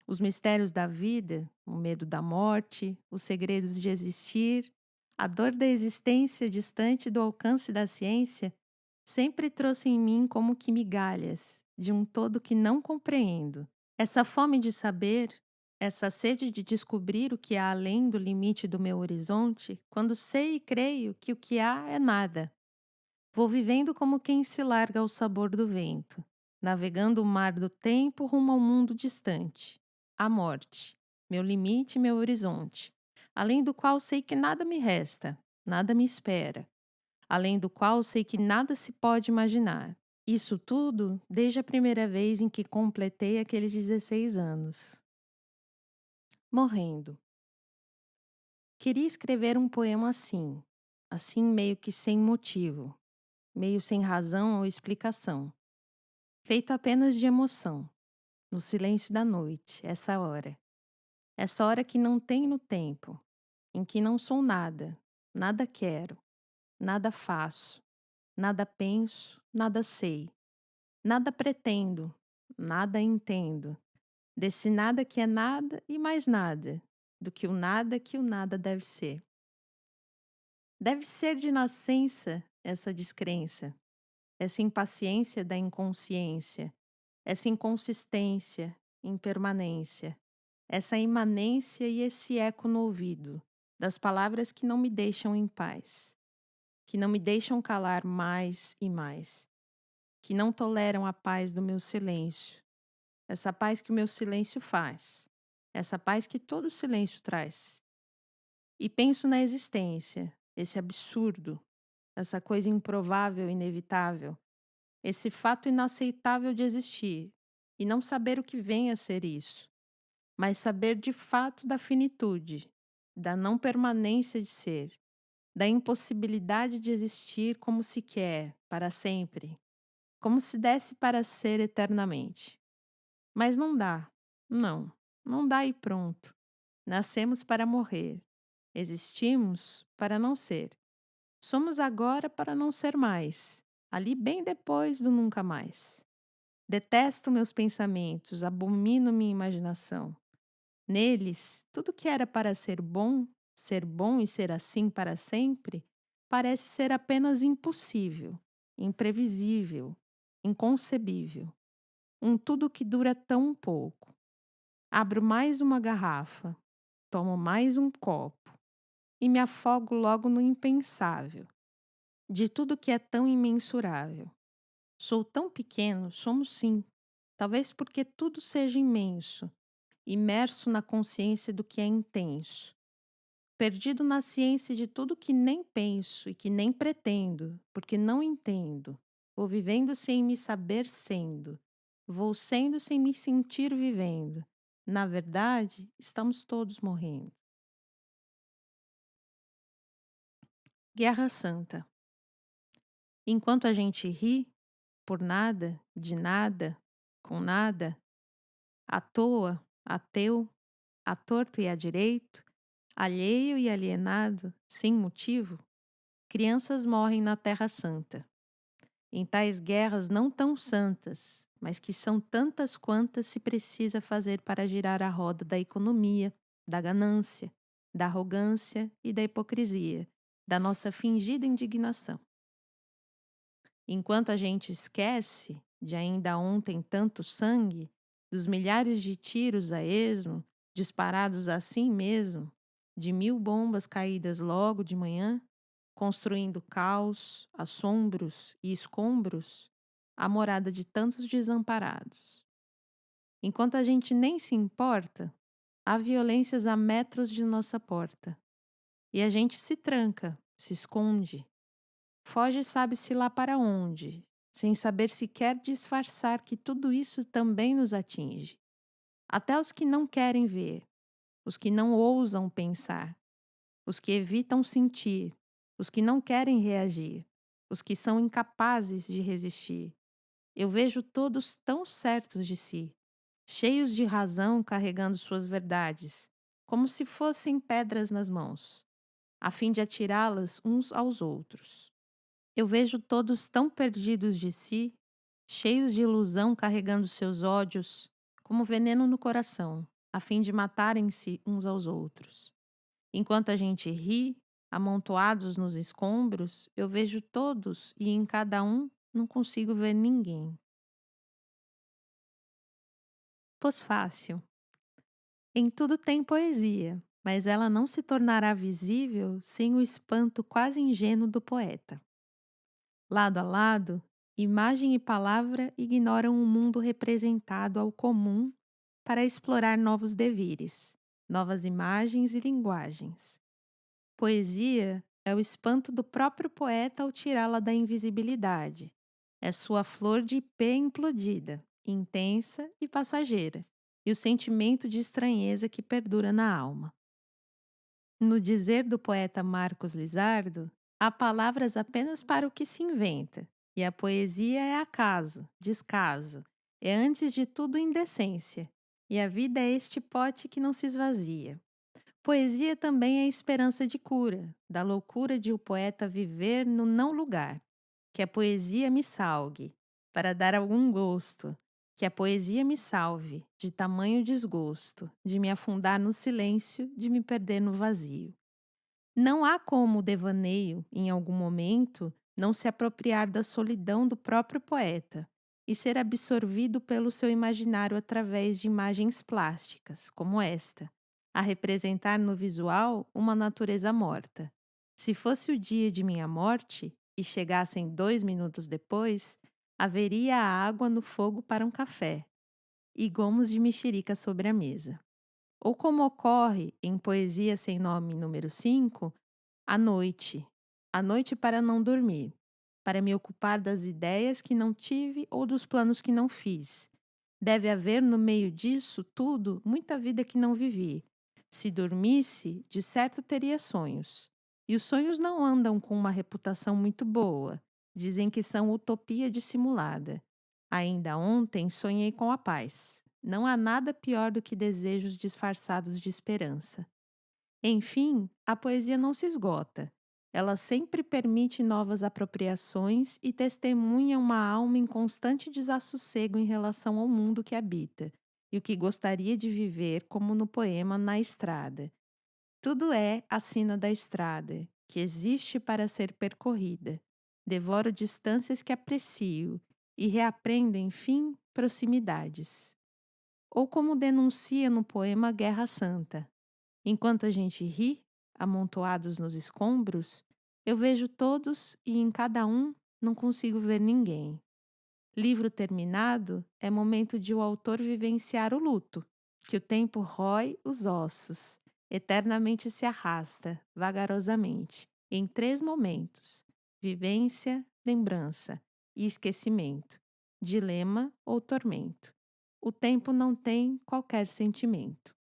Os mistérios da vida, o medo da morte, os segredos de existir, a dor da existência distante do alcance da ciência, sempre trouxe em mim como que migalhas de um todo que não compreendo. Essa fome de saber, essa sede de descobrir o que há além do limite do meu horizonte, quando sei e creio que o que há é nada. Vou vivendo como quem se larga ao sabor do vento, navegando o mar do tempo rumo ao mundo distante, a morte, meu limite e meu horizonte, além do qual sei que nada me resta, nada me espera, além do qual sei que nada se pode imaginar, Isso tudo desde a primeira vez em que completei aqueles 16 anos. Morrendo. Queria escrever um poema assim meio que sem motivo, meio sem razão ou explicação, feito apenas de emoção, no silêncio da noite, essa hora que não tem no tempo, em que não sou nada, nada quero, nada faço, nada penso, nada sei, nada pretendo, nada entendo, desse nada que é nada e mais nada, do que o nada deve ser. Deve ser de nascença essa descrença, essa impaciência da inconsciência, essa inconsistência, impermanência, essa imanência e esse eco no ouvido das palavras que não me deixam em paz, que não me deixam calar mais e mais, que não toleram a paz do meu silêncio, essa paz que o meu silêncio faz, essa paz que todo silêncio traz. E penso na existência, esse absurdo, essa coisa improvável e inevitável, esse fato inaceitável de existir, e não saber o que vem a ser isso, mas saber de fato da finitude, da não permanência de ser, da impossibilidade de existir como se quer, para sempre, como se desse para ser eternamente. Mas não dá, não, não dá e pronto. Nascemos para morrer, existimos para não ser. Somos agora para não ser mais, ali bem depois do nunca mais. Detesto meus pensamentos, abomino minha imaginação. Neles, tudo que era para ser bom e ser assim para sempre, parece ser apenas impossível, imprevisível, inconcebível. Um tudo que dura tão pouco. Abro mais uma garrafa, tomo mais um copo e me afogo logo no impensável, de tudo que é tão imensurável. Sou tão pequeno, somos sim, talvez porque tudo seja imenso, imerso na consciência do que é intenso, perdido na ciência de tudo que nem penso e que nem pretendo, porque não entendo. Vou vivendo sem me saber sendo, vou sendo sem me sentir vivendo. Na verdade, estamos todos morrendo. Guerra Santa. Enquanto a gente ri, por nada, de nada, com nada, à toa, ateu, à torto e à direito, alheio e alienado, sem motivo, crianças morrem na Terra Santa, em tais guerras não tão santas, mas que são tantas quantas se precisa fazer para girar a roda da economia, da ganância, da arrogância e da hipocrisia, da nossa fingida indignação. Enquanto a gente esquece de ainda ontem tanto sangue, dos milhares de tiros a esmo, disparados assim mesmo, de 1000 bombas caídas logo de manhã, construindo caos, assombros e escombros, a morada de tantos desamparados. Enquanto a gente nem se importa, há violências a metros de nossa porta. E a gente se tranca, se esconde, foge sabe-se lá para onde, sem saber sequer disfarçar que tudo isso também nos atinge. Até os que não querem ver, os que não ousam pensar, os que evitam sentir, os que não querem reagir, os que são incapazes de resistir. Eu vejo todos tão certos de si, cheios de razão carregando suas verdades, como se fossem pedras nas mãos, a fim de atirá-las uns aos outros. Eu vejo todos tão perdidos de si, cheios de ilusão carregando seus ódios, como veneno no coração, a fim de matarem-se uns aos outros. Enquanto a gente ri, amontoados nos escombros, eu vejo todos e em cada um não consigo ver ninguém. Pós-fácil. Em tudo tem poesia, mas ela não se tornará visível sem o espanto quase ingênuo do poeta. Lado a lado, imagem e palavra ignoram o mundo representado ao comum para explorar novos devires, novas imagens e linguagens. Poesia é o espanto do próprio poeta ao tirá-la da invisibilidade, É sua flor de ipê implodida, intensa e passageira, e o sentimento de estranheza que perdura na alma. No dizer do poeta Marcos Lizardo, há palavras apenas para o que se inventa, e a poesia é acaso, descaso, é antes de tudo indecência, e a vida é este pote que não se esvazia. Poesia também é esperança de cura, da loucura de o poeta viver no não lugar. Que a poesia me salgue, para dar algum gosto. Que a poesia me salve, de tamanho desgosto, de me afundar no silêncio, de me perder no vazio. Não há como o devaneio, em algum momento, não se apropriar da solidão do próprio poeta e ser absorvido pelo seu imaginário através de imagens plásticas, como esta, a representar no visual uma natureza morta. Se fosse o dia de minha morte e chegassem 2 minutos depois, haveria a água no fogo para um café e gomos de mexerica sobre a mesa. Ou como ocorre em Poesia Sem Nome número 5, à noite. À noite para não dormir, para me ocupar das ideias que não tive ou dos planos que não fiz. Deve haver no meio disso tudo muita vida que não vivi. Se dormisse, de certo teria sonhos. E os sonhos não andam com uma reputação muito boa. Dizem que são utopia dissimulada. Ainda ontem sonhei com a paz. Não há nada pior do que desejos disfarçados de esperança. Enfim, a poesia não se esgota. Ela sempre permite novas apropriações e testemunha uma alma em constante desassossego em relação ao mundo que habita e o que gostaria de viver, como no poema Na Estrada. Tudo é a sina da estrada, que existe para ser percorrida. Devoro distâncias que aprecio e reaprendo, enfim, proximidades. Ou como denuncia no poema Guerra Santa. Enquanto a gente ri, amontoados nos escombros, eu vejo todos e em cada um não consigo ver ninguém. Livro terminado é momento de o autor vivenciar o luto, que o tempo rói os ossos, eternamente se arrasta, vagarosamente, em 3 momentos: vivência, lembrança e esquecimento, dilema ou tormento. O tempo não tem qualquer sentimento.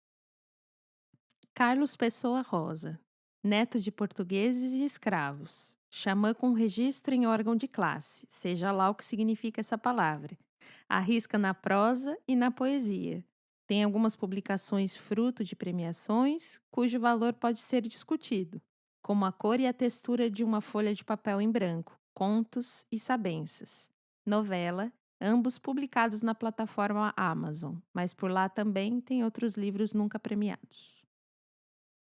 Carlos Pessoa Rosa, neto de portugueses e escravos, xamã com registro em órgão de classe, seja lá o que significa essa palavra. Arrisca na prosa e na poesia. Tem algumas publicações fruto de premiações, cujo valor pode ser discutido, como a cor e a textura de uma folha de papel em branco, contos e sabensas. Novela, ambos publicados na plataforma Amazon, mas por lá também tem outros livros nunca premiados.